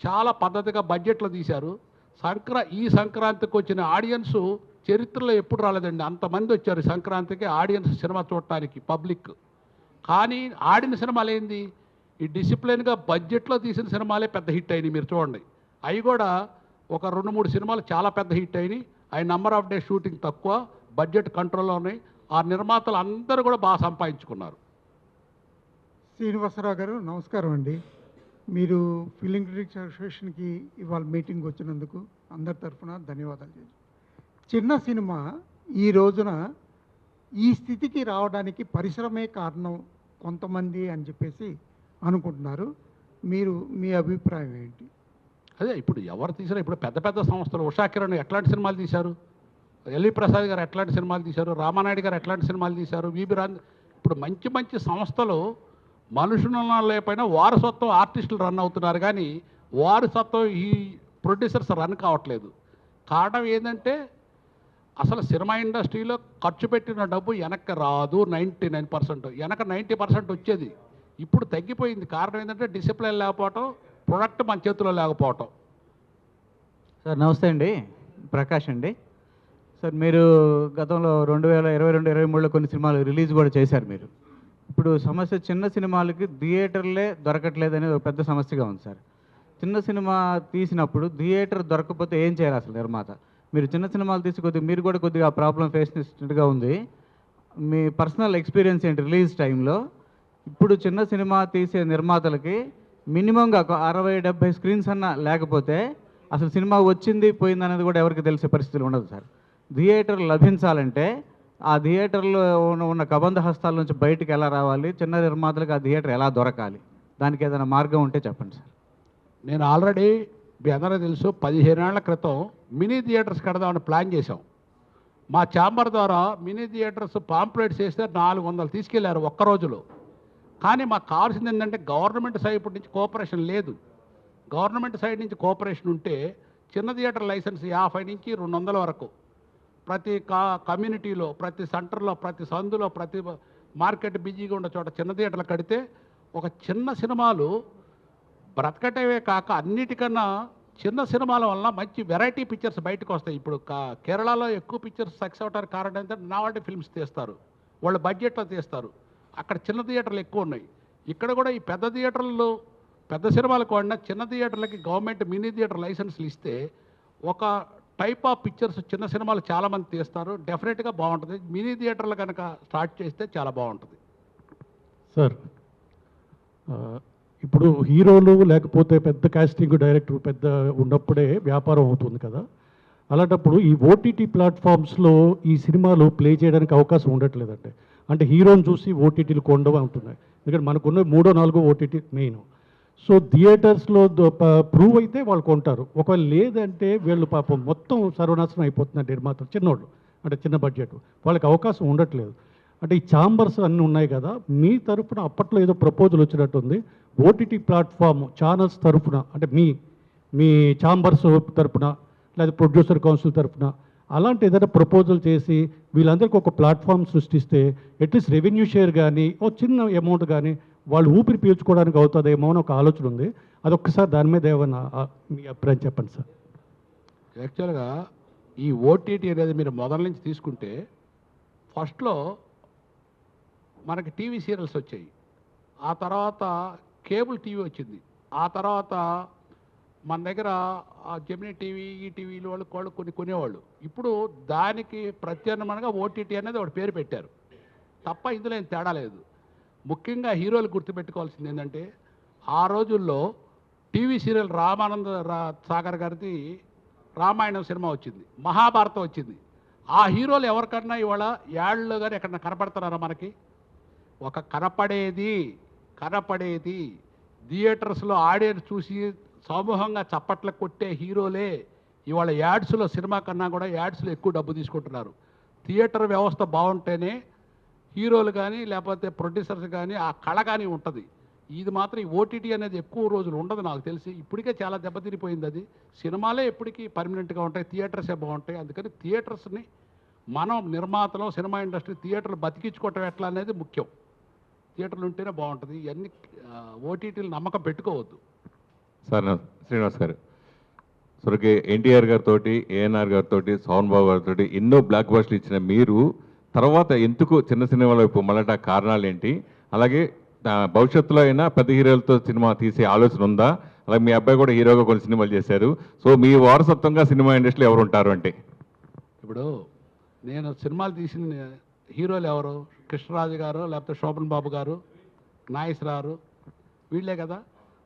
చాలా పద్ధతిగా బడ్జెట్లో తీశారు. ఈ సంక్రాంతికి వచ్చిన ఆడియన్స్ చరిత్రలో ఎప్పుడు రాలేదండి. అంతమంది వచ్చారు సంక్రాంతికి ఆడియన్స్ సినిమా చూడటానికి, పబ్లిక్. కానీ ఆడిన సినిమాలు ఏంది, ఈ డిసిప్లిన్గా బడ్జెట్లో తీసిన సినిమాలే పెద్ద హిట్ అయినాయి. మీరు చూడండి, అవి కూడా ఒక 2-3 సినిమాలు చాలా పెద్ద హిట్ అయినాయి. అవి నెంబర్ ఆఫ్ డే షూటింగ్ తక్కువ, బడ్జెట్ కంట్రోల్లో ఉన్నాయి. ఆ నిర్మాతలు అందరూ కూడా బాగా సంపాదించుకున్నారు. శ్రీనివాసరావు గారు నమస్కారం అండి. మీరు ఫిలిం క్రిటిక్స్ అసోసియేషన్కి ఇవాళ మీటింగ్ వచ్చినందుకు అందరి తరఫున ధన్యవాదాలు. చిన్న సినిమా ఈ రోజున ఈ స్థితికి రావడానికి పరిశ్రమే కారణం కొంతమంది అని చెప్పేసి అనుకుంటున్నారు. మీ అభిప్రాయం ఏంటి? అదే ఇప్పుడు ఎవరు తీసారో, ఇప్పుడు పెద్ద పెద్ద సంస్థలు, ఉషా కిరణ్ ఎట్లాంటి సినిమాలు తీశారు, ఎల్వి ప్రసాద్ గారు ఎట్లాంటి సినిమాలు తీశారు, రామానాయుడు గారు ఎట్లాంటి సినిమాలు తీశారు, ఇప్పుడు మంచి మంచి సంస్థలు మనుషులు లేకపోయినా వారసత్వం ఆర్టిస్టులు రన్ అవుతున్నారు. కానీ వారసత్వం ఈ ప్రొడ్యూసర్స్ రన్ కావట్లేదు. కారణం ఏంటంటే అసలు సినిమా ఇండస్ట్రీలో ఖర్చు పెట్టిన డబ్బు వెనక్కి రాదు. 99%, వెనక 90% వచ్చేది. ఇప్పుడు తగ్గిపోయింది. కారణం ఏంటంటే డిసిప్లిన్ లేకపోవటం, ప్రొడక్ట్ మన చేతిలో లేకపోవటం. సార్ నమస్తే అండి, ప్రకాష్ అండి. సార్ మీరు గతంలో 2022-23లో కొన్ని సినిమాలు రిలీజ్ కూడా చేశారు మీరు. ఇప్పుడు సమస్య చిన్న సినిమాలకి థియేటర్లే దొరకట్లేదు అనేది ఒక పెద్ద సమస్యగా ఉంది సార్. చిన్న సినిమా తీసినప్పుడు థియేటర్ దొరకకపోతే ఏం చేయాలి అసలు నిర్మాత? మీరు చిన్న సినిమాలు తీసి మీరు కూడా కొద్దిగా ప్రాబ్లం ఫేస్ చేసినట్టుగా ఉంది. మీ పర్సనల్ ఎక్స్పీరియన్స్ ఏంటి రిలీజ్ టైంలో? ఇప్పుడు చిన్న సినిమా తీసే నిర్మాతలకి మినిమంగా 60-70 స్క్రీన్స్ అన్నా లేకపోతే అసలు సినిమా వచ్చింది పోయింది అనేది కూడా ఎవరికి తెలిసే పరిస్థితులు ఉండదు సార్. థియేటర్ లభించాలంటే ఆ థియేటర్లో ఉన్న కబంధ హస్తాల నుంచి బయటికి ఎలా రావాలి? చిన్న నిర్మాతలకు ఆ థియేటర్ ఎలా దొరకాలి? దానికి ఏదైనా మార్గం ఉంటే చెప్పండి సార్. నేను ఆల్రెడీ మీ అందరూ తెలుసు, 15 ఏళ్ల క్రితం మినీ థియేటర్స్ కడదామని ప్లాన్ చేశాం. మా ఛాంబర్ ద్వారా మినీ థియేటర్స్ పాంప్లెట్స్ చేస్తే 400 తీసుకెళ్లారు ఒక్క రోజులో. కానీ మాకు కావాల్సింది ఏంటంటే గవర్నమెంట్ సైడ్ నుంచి కోఆపరేషన్ లేదు. గవర్నమెంట్ సైడ్ నుంచి కోఆపరేషన్ ఉంటే చిన్న థియేటర్ లైసెన్స్ 50 నుంచి 200 వరకు ప్రతి కమ్యూనిటీలో, ప్రతి సెంటర్లో, ప్రతి సందులో, ప్రతి మార్కెట్ బిజీగా ఉన్న చోట చిన్న థియేటర్లు కడితే ఒక చిన్న సినిమాలు బ్రతకటమే కాక అన్నిటికన్నా చిన్న సినిమాల వల్ల మంచి వెరైటీ పిక్చర్స్ బయటకు వస్తాయి. ఇప్పుడు కేరళలో ఎక్కువ పిక్చర్స్ సక్సెస్ అవడానికి కారణం ఏంటంటే నావాటి ఫిల్మ్స్ తీస్తారు, వాళ్ళు బడ్జెట్లో తీస్తారు. అక్కడ చిన్న థియేటర్లు ఎక్కువ ఉన్నాయి. ఇక్కడ కూడా ఈ పెద్ద థియేటర్లు పెద్ద సినిమాలకు వాడినా చిన్న థియేటర్లకి గవర్నమెంట్ మినీ థియేటర్ లైసెన్స్లు ఇస్తే ఒక టైప్ ఆఫ్ పిక్చర్స్ చిన్న సినిమాలు చాలామంది తీస్తారు. డెఫినెట్గా బాగుంటుంది. మినీ థియేటర్లు కనుక స్టార్ట్ చేస్తే చాలా బాగుంటుంది. సార్ ఇప్పుడు హీరోలు లేకపోతే పెద్ద కాస్టింగ్ డైరెక్టర్ పెద్ద ఉన్నప్పుడే వ్యాపారం అవుతుంది కదా. అలాంటప్పుడు ఈ ఓటీటీ ప్లాట్ఫామ్స్లో ఈ సినిమాలు ప్లే చేయడానికి అవకాశం ఉండట్లేదంటే, అంటే హీరోని చూసి ఓటీటీలు కొండవా ఉంటున్నాయి. ఎందుకంటే మనకున్న 3-4 ఓటీటీ మెయిన్. సో థియేటర్స్లో ప్రూవ్ అయితే వాళ్ళు కొంటారు. ఒకవేళ లేదంటే వీళ్ళు పాపం మొత్తం సర్వనాశనం అయిపోతున్నారు నిర్మాతలు, చిన్నోళ్ళు అంటే చిన్న బడ్జెట్, వాళ్ళకి అవకాశం ఉండట్లేదు. అంటే ఈ ఛాంబర్స్ అన్నీ ఉన్నాయి కదా, మీ తరఫున అప్పట్లో ఏదో ప్రపోజల్ వచ్చినట్టుంది. ఓటీటీ ప్లాట్ఫామ్ ఛానల్స్ తరఫున అంటే మీ ఛాంబర్స్ తరఫున లేదా ప్రొడ్యూసర్ కౌన్సిల్ తరఫున అలాంటి ఏదైనా ప్రపోజల్ చేసి వీళ్ళందరికీ ఒక ప్లాట్ఫామ్ సృష్టిస్తే అట్లీస్ట్ రెవెన్యూ షేర్ కానీ ఓ చిన్న అమౌంట్ కానీ వాళ్ళు ఊపిరి పీల్చుకోవడానికి అవుతుందేమో అని ఒక ఆలోచన ఉంది. అదొక్కసారి దాని మీద ఏమన్నా మీ అభిప్రాయం చెప్పండి సార్. యాక్చువల్గా ఈ ఓటీటీ అనేది మీరు మొదల నుంచి తీసుకుంటే ఫస్ట్లో మనకి టీవీ సీరియల్స్ వచ్చాయి, ఆ తర్వాత కేబుల్ టీవీ వచ్చింది, ఆ తర్వాత మన దగ్గర జెమినీ టీవీ ఈ టీవీలు వాళ్ళు కొన్ని కొనేవాళ్ళు. ఇప్పుడు దానికి ప్రత్యామ్నాయంగా ఓటీటీ అనేది ఒకటి పేరు పెట్టారు తప్ప ఇందులో ఏం తేడా లేదు. ముఖ్యంగా హీరోలు గుర్తుపెట్టుకోవాల్సింది ఏంటంటే ఆ రోజుల్లో టీవీ సీరియల్ రామానంద సాగర్ గారిది రామాయణం సినిమా వచ్చింది, మహాభారతం వచ్చింది. ఆ హీరోలు ఎవరికన్నా ఇవాళ యాడ్లో కానీ ఎక్కడన్నా కనపడుతున్నారా మనకి? ఒక కనపడేది థియేటర్స్లో ఆడియన్స్ చూసి సమూహంగా చప్పట్లు కొట్టే హీరోలే ఇవాళ యాడ్స్లో సినిమా కన్నా కూడా యాడ్స్లో ఎక్కువ డబ్బు తీసుకుంటున్నారు. థియేటర్ వ్యవస్థ బాగుంటేనే హీరోలు కానీ లేకపోతే ప్రొడ్యూసర్స్ కానీ ఆ కళ కానీ ఉంటుంది. ఇది మాత్రం ఈ ఓటీటీ అనేది ఎక్కువ రోజులు ఉండదు నాకు తెలిసి. ఇప్పటికే చాలా దెబ్బతిరిపోయింది అది. సినిమాలే ఎప్పటికీ పర్మనెంట్గా ఉంటాయి, థియేటర్సే బాగుంటాయి. అందుకని థియేటర్స్ని మనం నిర్మాతలు సినిమా ఇండస్ట్రీ థియేటర్లు బతికించుకోవటం ఎట్లా అనేది ముఖ్యం. థియేటర్లు ఉంటేనే బాగుంటుంది. ఇవన్నీ ఓటీటీలు నమ్మకం పెట్టుకోవద్దు. సార్ శ్రీనివాస్ గారు, సొరకే ఎన్టీఆర్ గారితో, ఏఎన్ఆర్ గారితో, సోహన్ బాబు గారితో ఎన్నో బ్లాక్ బస్టర్లు ఇచ్చిన మీరు తర్వాత ఎందుకు చిన్న సినిమాల వైపు మళ్ళట కారణాలు ఏంటి? అలాగే భవిష్యత్తులో అయినా పెద్ద హీరోలతో సినిమా తీసే ఆలోచన ఉందా? అలాగే మీ అబ్బాయి కూడా హీరోగా కొన్ని సినిమాలు చేశారు. సో మీ వారసత్వంగా సినిమా ఇండస్ట్రీలో ఎవరు ఉంటారు అంటే? ఇప్పుడు నేను సినిమాలు తీసిన హీరోలు ఎవరు? కృష్ణరాజు గారు, లేకపోతే శోభన్ బాబు గారు, నాగేశ్వరరావు వీళ్ళే కదా.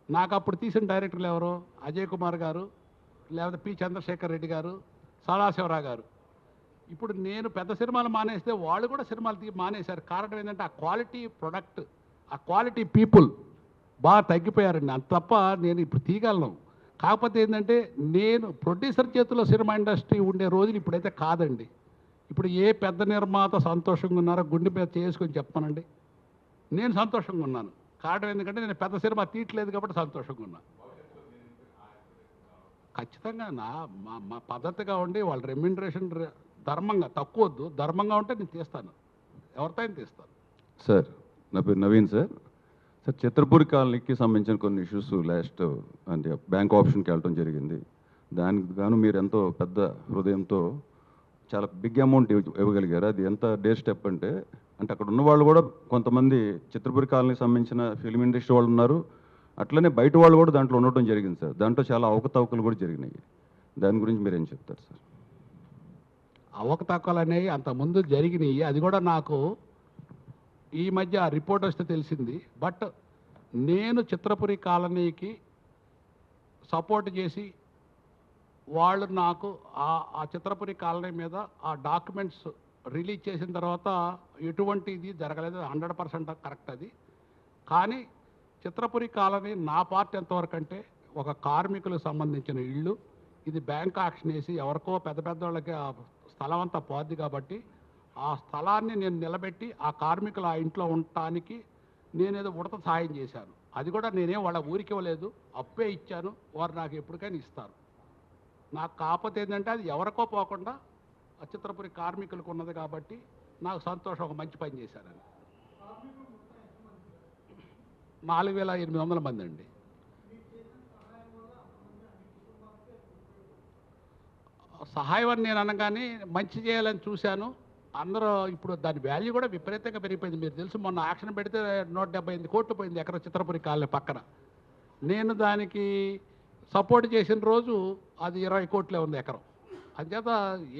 నాకు అప్పుడు తీసిన డైరెక్టర్లు ఎవరు? అజయ్ కుమార్ గారు, లేకపోతే పి చంద్రశేఖర్ రెడ్డి గారు, సదాశివరావు గారు. ఇప్పుడు నేను పెద్ద సినిమాలు మానేస్తే వాళ్ళు కూడా సినిమాలు మానేశారు. కారణం ఏంటంటే ఆ క్వాలిటీ ప్రొడక్ట్, ఆ క్వాలిటీ పీపుల్ బాగా తగ్గిపోయారండి. అంత తప్ప నేను ఇప్పుడు తీయగలను. కాకపోతే ఏంటంటే నేను ప్రొడ్యూసర్ చేతిలో సినిమా ఇండస్ట్రీ ఉండే రోజులు ఇప్పుడైతే కాదండి. ఇప్పుడు ఏ పెద్ద నిర్మాత సంతోషంగా ఉన్నారో గుండె మీద చేసుకొని చెప్పానండి. నేను సంతోషంగా ఉన్నాను. కారణం ఎందుకంటే నేను పెద్ద సినిమా తీయట్లేదు కాబట్టి సంతోషంగా ఉన్నాను. ఖచ్చితంగా మా పద్ధతిగా ఉండి వాళ్ళ రెమ్యూనరేషన్ ధర్మంగా, తక్కువద్దు, ధర్మంగా ఉంటే నేను తీస్తాను, ఎవరితో తీస్తాను. సార్ నా పేరు నవీన్ సార్. సార్ చిత్రపూరి కాలనీకి సంబంధించిన కొన్ని ఇష్యూస్ లాస్ట్ అంటే బ్యాంక్ ఆప్షన్కి వెళ్ళడం జరిగింది. దానికి గాను మీరు ఎంతో పెద్ద హృదయంతో చాలా బిగ్ అమౌంట్ ఇవ్వగలిగారు. అది ఎంత డే స్టెప్ అంటే అక్కడ ఉన్న వాళ్ళు కూడా కొంతమంది చిత్రపూరి కాలనీకి సంబంధించిన ఫిల్మ్ ఇండస్ట్రీ వాళ్ళు ఉన్నారు, అట్లనే బయట వాళ్ళు కూడా దాంట్లో ఉండటం జరిగింది సార్. దాంట్లో చాలా అవకతవకలు కూడా జరిగినాయి. దాని గురించి మీరు ఏం చెప్తారు సార్? అవకతవకలు అనేవి అంతకుముందు జరిగినాయి. అది కూడా నాకు ఈ మధ్య రిపోర్ట్ వస్తే తెలిసింది. బట్ నేను చిత్రపురి కాలనీకి సపోర్ట్ చేసి వాళ్ళు నాకు ఆ చిత్రపురి కాలనీ మీద ఆ డాక్యుమెంట్స్ రిలీజ్ చేసిన తర్వాత ఎటువంటి ఇది జరగలేదు. 100% కరెక్ట్ అది. కానీ చిత్రపురి కాలనీ నా పార్టీ ఎంతవరకు అంటే ఒక కార్మికులకు సంబంధించిన ఇళ్ళు, ఇది బ్యాంక్ ఆక్షన్ వేసి ఎవరికో పెద్ద వాళ్ళకి ఆ స్థలం అంతా పోద్ది కాబట్టి ఆ స్థలాన్ని నేను నిలబెట్టి ఆ కార్మికులు ఆ ఇంట్లో ఉండటానికి నేనేదో ఉడత సాయం చేశాను. అది కూడా నేనేం వాళ్ళ ఊరికి ఇవ్వలేదు, అప్పే ఇచ్చాను. వారు నాకు ఎప్పటికైనా ఇస్తారు. నాకు కాకపోతే ఏంటంటే అది ఎవరికో పోకుండా ఆ చిత్రపురి కార్మికులకు ఉన్నది కాబట్టి నాకు సంతోషం, ఒక మంచి పని చేశానని. 4800 మంది అండి. సహాయం అని నేను అనగానే మంచి చేయాలని చూశాను. అందరూ ఇప్పుడు దాని వాల్యూ కూడా విపరీతంగా పెరిగిపోయింది. మీరు తెలుసు, మొన్న యాక్షన్ పెడితే 178 కోట్లు పోయింది ఎకరం చిత్రపురి కాలనీ పక్కన. నేను దానికి సపోర్ట్ చేసిన రోజు అది 20 కోట్లే ఉంది ఎకరం. అంచేత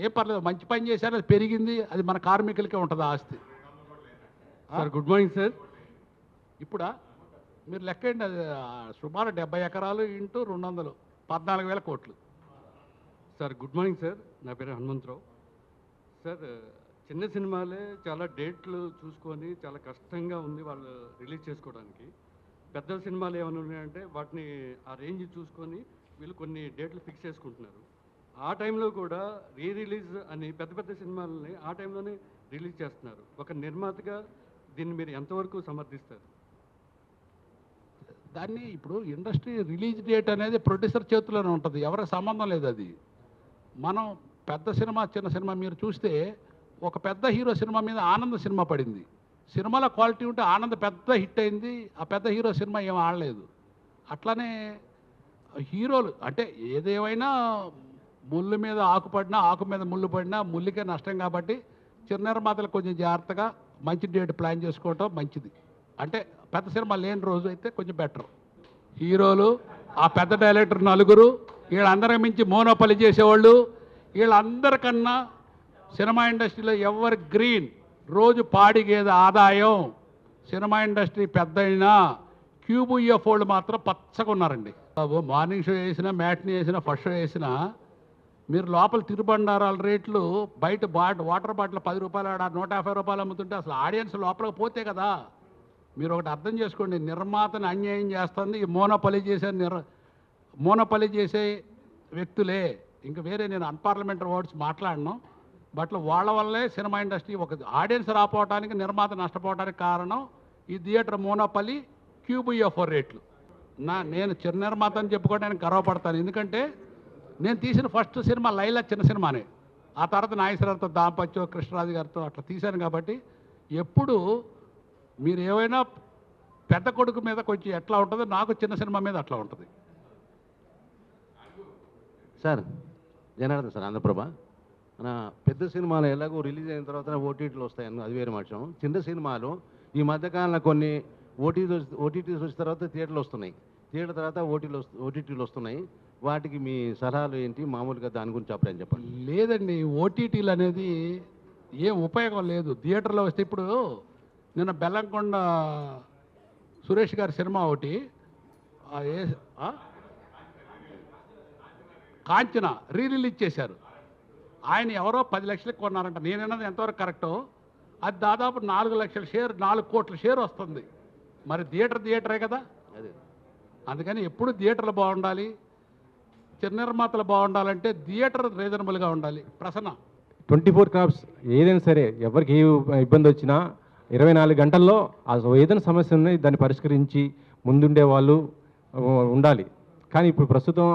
ఏ పర్లేదు, మంచి పని చేశారు, అది పెరిగింది. అది మన కార్మికులకే ఉంటుంది ఆస్తి. Sir good morning sir. ఇప్పుడా మీరు లెక్కండి, అది సుమారు 70 ఎకరాలు ఇంటూ 200 14,000 కోట్లు. Sir good morning sir. నా పేరు హనుమంతరావు సార్. చిన్న సినిమాలే చాలా డేట్లు చూసుకొని చాలా కష్టంగా ఉంది వాళ్ళు రిలీజ్ చేసుకోవడానికి. పెద్ద సినిమాలు ఏమైనా ఉన్నాయంటే వాటిని ఆ రేంజ్ చూసుకొని వీళ్ళు కొన్ని డేట్లు ఫిక్స్ చేసుకుంటున్నారు. ఆ టైంలో కూడా రిలీజ్ అని పెద్ద సినిమాలని ఆ టైంలోనే రిలీజ్ చేస్తున్నారు. ఒక నిర్మాతగా దీన్ని మీరు ఎంతవరకు సమర్థిస్తారు? దాన్ని ఇప్పుడు ఇండస్ట్రీ రిలీజ్ డేట్ అనేది ప్రొడ్యూసర్ చేతిలోనే ఉంటుంది, ఎవరికి సంబంధం లేదు. అది మనం పెద్ద సినిమా చిన్న సినిమా మీరు చూస్తే ఒక పెద్ద హీరో సినిమా మీద ఆనంద్ సినిమా పడింది. సినిమాలో క్వాలిటీ ఉంటే ఆనంద్ పెద్ద హిట్ అయింది, ఆ పెద్ద హీరో సినిమా ఏం ఆడలేదు. అట్లానే హీరోలు అంటే ఏదేమైనా ముళ్ళు మీద ఆకు పడినా ఆకు మీద ముళ్ళు పడినా ముళ్ళుకే నష్టం కాబట్టి చిన్న నిర్మాతలు కొంచెం జాగ్రత్తగా మంచి డేట్ ప్లాన్ చేసుకోవటం మంచిది. అంటే పెద్ద సినిమా లేని రోజు అయితే కొంచెం బెటర్. హీరోలు ఆ పెద్ద డైరెక్టర్ నలుగురు వీళ్ళందరికి మించి మోనోపలి చేసేవాళ్ళు వీళ్ళందరికన్నా సినిమా ఇండస్ట్రీలో ఎవరు గ్రీన్ రోజు పాడిగేది ఆదాయం సినిమా ఇండస్ట్రీ పెద్ద అయినా క్యూబుఎఫ్ వాళ్ళు మాత్రం పచ్చగా ఉన్నారండి. మార్నింగ్ షో వేసినా మ్యాట్ని వేసినా ఫస్ట్ షో వేసినా మీరు లోపల తిరుబండారాల రేట్లు బయట వాటర్ బాటిల్ 10 రూపాయలు ఆడ 150 రూపాయలు అమ్ముతుంటే అసలు ఆడియన్స్ లోపలికి పోతే కదా. మీరు ఒకటి అర్థం చేసుకోండి, నిర్మాతను అన్యాయం చేస్తుంది ఈ మోనోపలి చేసే వ్యక్తులే. ఇంకా వేరే నేను అన్పార్లమెంటరీ వర్డ్స్ మాట్లాడను. బట్ వాళ్ళ వల్లే సినిమా ఇండస్ట్రీ ఒక ఆడియన్స్ రాపోవడానికి నిర్మాత నష్టపోవడానికి కారణం ఈ థియేటర్ మోనోపలి క్యూబుఎఫ్ రేట్లు. నేను చిన్న నిర్మాత అని చెప్పుకోవడానికి గర్వపడతాను. ఎందుకంటే నేను తీసిన ఫస్ట్ సినిమా లైలా చిన్న సినిమానే. ఆ తర్వాత నాగేశ్వరరావుతో దాంపత్యం కృష్ణరాజు గారితో అట్లా తీశాను. కాబట్టి ఎప్పుడు మీరు ఏవైనా పెద్ద కొడుకు మీద కొంచెం ఎట్లా ఉంటుందో నాకు చిన్న సినిమా మీద అట్లా ఉంటుంది. Sir Janardhan sir Andhraprabha. మన పెద్ద సినిమాలు ఎలాగో రిలీజ్ అయిన తర్వాత ఓటీటీలు వస్తాయని అది వేరే మాట. చిన్న సినిమాలు ఈ మధ్యకాలంలో కొన్ని ఓటీటీస్ వచ్చిన తర్వాత థియేటర్లు వస్తున్నాయి, థియేటర్ తర్వాత ఓటీటీలు వస్తున్నాయి. వాటికి మీ సలహాలు ఏంటి? మామూలుగా దాని గురించి అప్పుడేం చెప్పండి. లేదండి, ఓటీటీలు అనేది ఏం ఉపయోగం లేదు. థియేటర్లో వస్తే ఇప్పుడు నిన్న బెల్లంకొండ సురేష్ గారి సినిమా ఒకటి కాంచన రిలీజ్ చేశారు. ఆయన ఎవరో 10 లక్షలకు కొన్నారంట. నేనన్నది ఎంతవరకు కరెక్టో అది దాదాపు 4 లక్షల షేర్ 4 కోట్ల షేర్ వస్తుంది. మరి థియేటరే కదా. అదే అందుకని ఎప్పుడు థియేటర్లు బాగుండాలి, చిన్న నిర్మాతలు బాగుండాలంటే థియేటర్ రీజనబుల్గా ఉండాలి. ప్రసన్న 24 క్రాప్స్ ఏదైనా సరే ఎవరికి ఏ ఇబ్బంది వచ్చినా 24 గంటల్లో ఏదైనా సమస్య ఉన్నాయి దాన్ని పరిష్కరించి ముందుండే వాళ్ళు ఉండాలి. కానీ ఇప్పుడు ప్రస్తుతం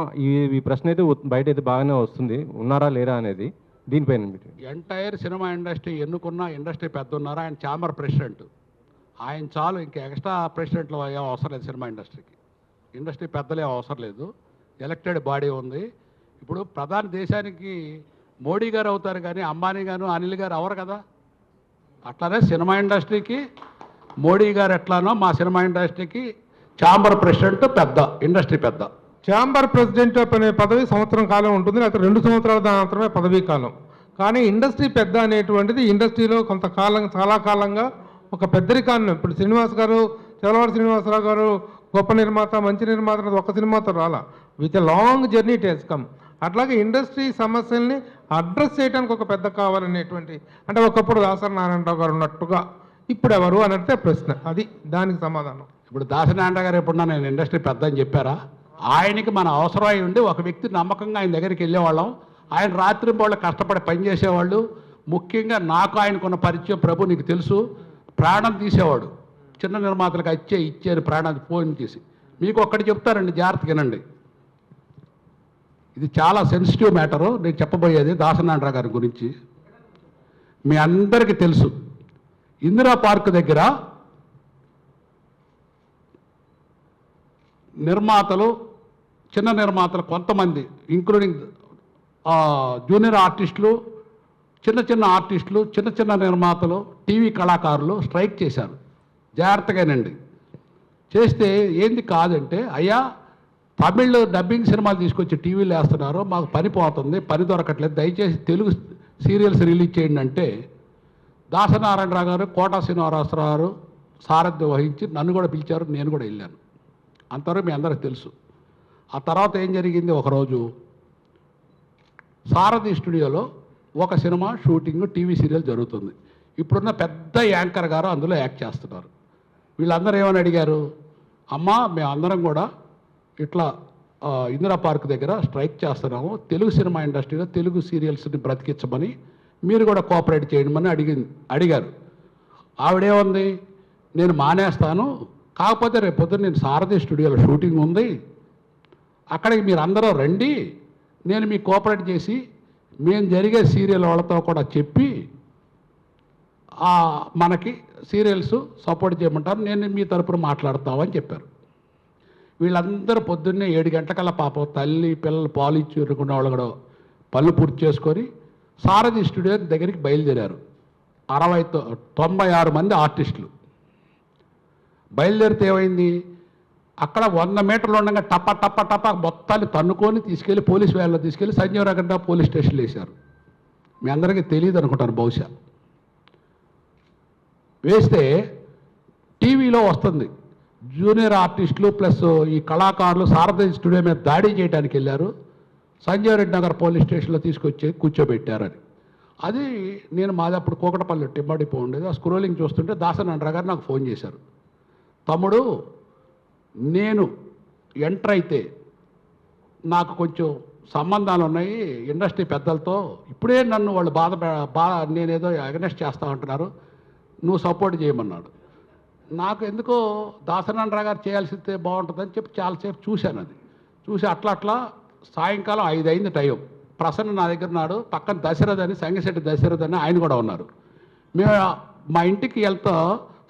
ఈ ప్రశ్న అయితే బయట అయితే బాగానే వస్తుంది, ఉన్నారా లేరా అనేది. దీనిపైన ఎంటైర్ సినిమా ఇండస్ట్రీ ఎన్నుకున్న ఇండస్ట్రీ పెద్ద ఉన్నారా, ఆయన ఛాంబర్ ప్రెసిడెంట్, ఆయన చాలు. ఇంకా ఎక్స్ట్రా ప్రెసిడెంట్లు ఏం అవసరం లేదు సినిమా ఇండస్ట్రీకి. ఇండస్ట్రీ పెద్దలు ఏం అవసరం లేదు, ఎలక్టెడ్ బాడీ ఉంది. ఇప్పుడు ప్రధాని దేశానికి మోడీ గారు అవుతారు కానీ అంబానీ గారు అనిల్ గారు అవరు కదా. అట్లానే సినిమా ఇండస్ట్రీకి మోడీ గారు ఎట్లానో మా సినిమా ఇండస్ట్రీకి ఛాంబర్ ప్రెసిడెంట్ పెద్ద, ఇండస్ట్రీ పెద్ద. ఛాంబర్ ప్రెసిడెంట్ అనే పదవి సంవత్సరం కాలం ఉంటుంది, లేకపోతే 2 సంవత్సరాల మాత్రమే పదవీ కాలం. కానీ ఇండస్ట్రీ పెద్ద అనేటువంటిది ఇండస్ట్రీలో కొంతకాలం చాలా కాలంగా ఒక పెద్దరికాన్ని. ఇప్పుడు చలవాడి శ్రీనివాసరావు గారు గొప్ప నిర్మాత, మంచి నిర్మాత ఒక సినిమాతో రాలా, with a long journey it has come. అట్లాగే ఇండస్ట్రీ సమస్యల్ని అడ్రస్ చేయడానికి ఒక పెద్ద కావాలనేటువంటి, అంటే ఒకప్పుడు దాసరి నారాయణరావు గారు ఉన్నట్టుగా ఇప్పుడు ఎవరు అని అంటే ప్రశ్న, అది దానికి సమాధానం. ఇప్పుడు దాసరి నారాయణ గారు ఎప్పుడన్నా నేను ఇండస్ట్రీ పెద్ద అని చెప్పారా? ఆయనకి మన అవసరం అయి ఉండి ఒక వ్యక్తి నమ్మకంగా ఆయన దగ్గరికి వెళ్ళేవాళ్ళం. ఆయన రాత్రి వాళ్ళు కష్టపడి పనిచేసేవాళ్ళు. ముఖ్యంగా నాకు ఆయనకున్న పరిచయం ప్రభు నీకు తెలుసు, ప్రాణం తీసేవాడు. చిన్న నిర్మాతలకు ఇచ్చేది ప్రాణాన్ని ఫోన్ చేసి. మీకు ఒక్కటి చెప్తారండి, జాగ్రత్తగా వినండి. ఇది చాలా సెన్సిటివ్ మ్యాటరు నేను చెప్పబోయేది దాసరి నారాయణరావు గారి గురించి. మీ అందరికీ తెలుసు, ఇందిరా పార్క్ దగ్గర నిర్మాతలు, చిన్న నిర్మాతలు కొంతమంది ఇంక్లూడింగ్ జూనియర్ ఆర్టిస్టులు, చిన్న ఆర్టిస్టులు, చిన్న నిర్మాతలు, టీవీ కళాకారులు స్ట్రైక్ చేశారు. జాగ్రత్తగానండి. చేస్తే ఏంది కాదంటే, అయ్యా తమిళ్ డబ్బింగ్ సినిమాలు తీసుకొచ్చి టీవీలో వేస్తున్నారు, మాకు పని పోతుంది, పని దొరకట్లేదు, దయచేసి తెలుగు సీరియల్స్ రిలీజ్ చేయండి అంటే దాసరి నారాయణరావు గారు, కోటా శ్రీనివాసరావు గారు సారథ్యం వహించి నన్ను కూడా పిలిచారు, నేను కూడా వెళ్ళాను. అంతవరకు మీ అందరికి తెలుసు. ఆ తర్వాత ఏం జరిగింది, ఒకరోజు సారథి స్టూడియోలో ఒక సినిమా షూటింగ్ టీవీ సీరియల్ జరుగుతుంది. ఇప్పుడున్న పెద్ద యాంకర్ గారు అందులో యాక్ట్ చేస్తున్నారు. వీళ్ళందరూ ఏమని అడిగారు, అమ్మా మేమందరం కూడా ఇట్లా ఇందిరా పార్క్ దగ్గర స్ట్రైక్ చేస్తున్నాము, తెలుగు సినిమా ఇండస్ట్రీలో తెలుగు సీరియల్స్ని బ్రతికించమని మీరు కూడా కోఆపరేట్ చేయమని అడిగారు. ఆవిడేముంది, నేను మానేస్తాను, కాకపోతే రేపు పొద్దున్న నేను సారథి స్టూడియోలో షూటింగ్ ఉంది, అక్కడికి మీరు అందరూ రండి, నేను మీకు కోఆపరేట్ చేసి మేము జరిగే సీరియల్ వాళ్ళతో కూడా చెప్పి మనకి సీరియల్స్ సపోర్ట్ చేయమంటారు, నేను మీ తరపున మాట్లాడతామని చెప్పారు. వీళ్ళందరూ పొద్దున్నే 7 గంటలకల్లా పాపం తల్లి పిల్లలు పాలు ఇచ్చి ఎరుకున్న వాళ్ళు కూడా పనులు పూర్తి చేసుకొని సారథి స్టూడియో దగ్గరికి బయలుదేరారు. 96 మంది ఆర్టిస్టులు బయలుదేరితే ఏమైంది, అక్కడ 100 మీటర్లు ఉండగా టప టప టప మొత్తాన్ని తన్నుకొని తీసుకెళ్ళి పోలీస్ వ్యాన్లో తీసుకెళ్ళి సంజీవనగర్ పోలీస్ స్టేషన్లో వేశారు. మీ అందరికీ తెలియదు అనుకుంటాను బహుశా. వేస్తే టీవీలో వస్తుంది, జూనియర్ ఆర్టిస్టులు ప్లస్ ఈ కళాకారులు సారథి స్టూడియో మీద దాడి చేయడానికి వెళ్ళారు, సంజయ్ రెడ్డి నగర్ పోలీస్ స్టేషన్లో తీసుకొచ్చి కూర్చోబెట్టారని. అది నేను మాది అప్పుడు కోకటపల్లి టిమ్మడిపో ఉండేది. ఆ స్క్రోలింగ్ చూస్తుంటే దాసనాండ్రా గారు నాకు ఫోన్ చేశారు, తమ్ముడు నేను ఎంటర్ అయితే నాకు కొంచెం సంబంధాలు ఉన్నాయి ఇండస్ట్రీ పెద్దలతో, ఇప్పుడే నన్ను వాళ్ళు నేనేదో అగనెస్ట్ చేస్తా ఉంటున్నారు, నువ్వు సపోర్ట్ చేయమన్నాడు. నాకు ఎందుకో దాసనాండ్రా గారు చేయాల్సిందే బాగుంటుందని చెప్పి చాలాసేపు చూశాను. అది చూసి అట్లా సాయంకాలం 5 అయింది టైం. ప్రసన్న నా దగ్గర ఉన్నాడు, పక్కన దశరథ్ అని సంగశెట్టి దశరథ్ అని ఆయన కూడా ఉన్నారు. మేము మా ఇంటికి వెళ్తా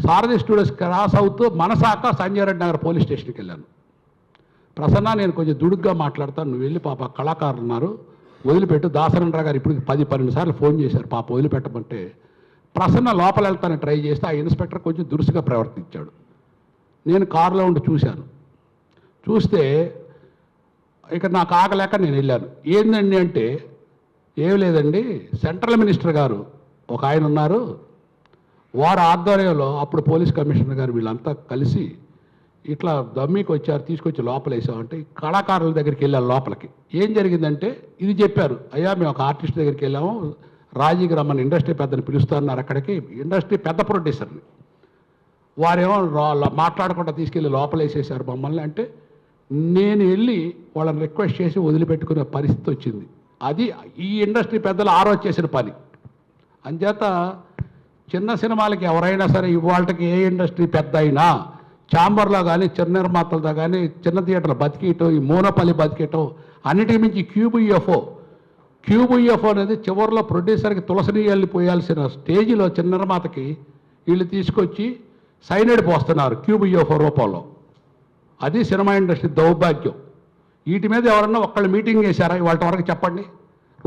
సారథి స్టూడియోస్ క్రాస్ అవుతూ మనసాక సంజయ్ రెడ్డి నగర్ పోలీస్ స్టేషన్కి వెళ్ళాను. ప్రసన్న నేను కొంచెం దుడుగ్గా మాట్లాడతాను, నువ్వు వెళ్ళి పాప కళాకారులు ఉన్నారు వదిలిపెట్టు. దాసనాండ్రా గారు ఇప్పుడు 10-12 సార్లు ఫోన్ చేశారు పాప వదిలిపెట్టమంటే. ప్రసన్న లోపల వెళ్తాను ట్రై చేస్తే ఆ ఇన్స్పెక్టర్ కొంచెం దురుసుగా ప్రవర్తించాడు. నేను కారులో ఉండి చూశాను. చూస్తే ఇక నాకు ఆగలేక నేను వెళ్ళాను. ఏందండి అంటే, ఏం లేదండి, సెంట్రల్ మినిస్టర్ గారు ఒక ఆయన ఉన్నారు, వారి ఆధ్వర్యంలో అప్పుడు పోలీస్ కమిషనర్ గారు వీళ్ళంతా కలిసి ఇట్లా దమ్మికి వచ్చారు, తీసుకొచ్చి లోపల వేసామంటే కళాకారుల దగ్గరికి వెళ్ళాను లోపలికి. ఏం జరిగిందంటే ఇది చెప్పారు, అయ్యా మేము ఒక ఆర్టిస్ట్ దగ్గరికి వెళ్ళాము, రాజీకి రమ్మని ఇండస్ట్రీ పెద్దని పిలుస్తున్నారు అక్కడికి, ఇండస్ట్రీ పెద్ద ప్రొడ్యూసర్ని, వారేమో మాట్లాడకుండా తీసుకెళ్ళి లోపల వేసేసారు మమ్మల్ని అంటే, నేను వెళ్ళి వాళ్ళని రిక్వెస్ట్ చేసి వదిలిపెట్టుకునే పరిస్థితి వచ్చింది. అది ఈ ఇండస్ట్రీ పెద్దలు చేసిన పని. అంచేత చిన్న సినిమాలకి ఎవరైనా సరే ఇవాళకి ఏ ఇండస్ట్రీ పెద్ద అయినా ఛాంబర్లో కానీ చిన్న నిర్మాతలతో కానీ చిన్న థియేటర్లు బతికేయటం, ఈ మోనోపల్లి బతికేయటం, అన్నిటి మించి క్యూబ్ యూఎఫ్ఓ అనేది చివరిలో ప్రొడ్యూసర్కి తులసినీయాల్ని పోయాల్సిన స్టేజిలో చిన్న నిర్మాతకి వీళ్ళు తీసుకొచ్చి సైనైడ్ పోస్తున్నారు క్యూబ్ యూఎఫ్ఓ రూపంలో. అది సినిమా ఇండస్ట్రీ దౌర్భాగ్యం. వీటి మీద ఎవరన్నా ఒక్కళ్ళు మీటింగ్ చేశారా ఇవాళ వరకు చెప్పండి?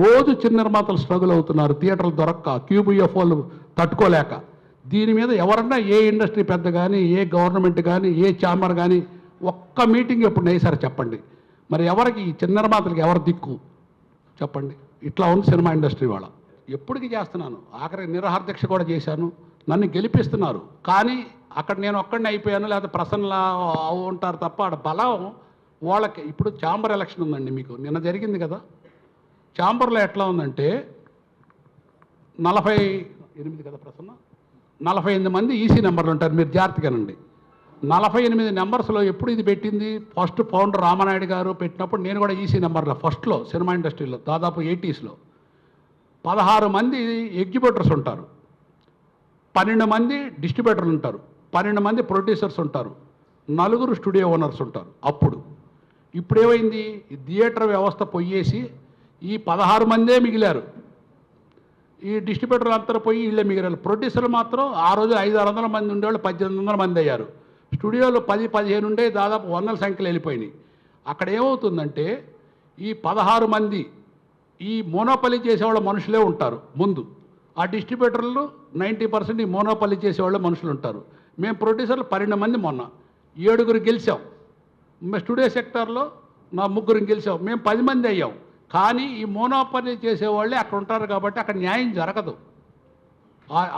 రోజు చిన్న నిర్మాతలు స్ట్రగుల్ అవుతున్నారు, థియేటర్లు దొరక్క, క్యూబ్ యూఎఫ్ఓలు తట్టుకోలేక. దీని మీద ఎవరన్నా ఏ ఇండస్ట్రీ పెద్ద కానీ ఏ గవర్నమెంట్ కానీ ఏ ఛాంబర్ కానీ ఒక్క మీటింగ్ ఎప్పుడు వేసారు చెప్పండి? మరి ఎవరికి ఈ చిన్న నిర్మాతలకి ఎవరు దిక్కు చెప్పండి? ఇట్లా ఉంది సినిమా ఇండస్ట్రీ వాళ్ళ. ఎప్పటికీ చేస్తున్నాను, ఆఖరికి నిరాహారదీక్ష కూడా చేశాను, నన్ను గెలిపిస్తున్నారు. కానీ అక్కడ నేను ఒక్కడిని అయిపోయాను, లేకపోతే ప్రసన్నలా ఉంటారు తప్ప ఆడ బలం వాళ్ళకి. ఇప్పుడు ఛాంబర్ ఎలక్షన్ ఉందండి, మీకు నిన్న జరిగింది కదా. ఛాంబర్లో ఎట్లా ఉందంటే 48 కదా ప్రసన్న, 48 మంది ఈసీ నెంబర్లు ఉంటారు, మీరు జాగ్రత్తగానండి. 48 నెంబర్స్లో ఎప్పుడు ఇది పెట్టింది, ఫస్ట్ ఫౌండర్ రామానాయుడు గారు పెట్టినప్పుడు నేను కూడా ఈసీ నెంబర్లో ఫస్ట్లో సినిమా ఇండస్ట్రీలో దాదాపు 80s 16 మంది ఎగ్జిబ్యూటర్స్ ఉంటారు, 12 మంది డిస్ట్రిబ్యూటర్లు ఉంటారు, 12 మంది ప్రొడ్యూసర్స్ ఉంటారు, 4 స్టూడియో ఓనర్స్ ఉంటారు. ఇప్పుడు ఏమైంది, ఈ థియేటర్ వ్యవస్థ పోయేసి ఈ 16 మందే మిగిలారు. ఈ డిస్ట్రిబ్యూటర్లు అంతా పోయి వీళ్ళే మిగిలారు. ప్రొడ్యూసర్లు మాత్రం ఆ రోజు 500-600 మంది ఉండేవాళ్ళు 1800 మంది అయ్యారు. స్టూడియోలు 10-15 ఉండే దాదాపు 100 సంఖ్యలు వెళ్ళిపోయినాయి. అక్కడ ఏమవుతుందంటే ఈ 16 మంది ఈ మోనోపల్లి చేసేవాళ్ళ మనుషులే ఉంటారు ముందు. ఆ డిస్ట్రిబ్యూటర్లు 90% ఈ మోనోపల్లి చేసేవాళ్ళ మనుషులు ఉంటారు. మేము ప్రొడ్యూసర్లు 12 మంది, మొన్న 7 గెలిచాం. స్టూడియో సెక్టార్లో నా 3 గెలిచాం, మేము 10 మంది అయ్యాం. కానీ ఈ మోనోపల్లి చేసేవాళ్ళే అక్కడ ఉంటారు కాబట్టి అక్కడ న్యాయం జరగదు.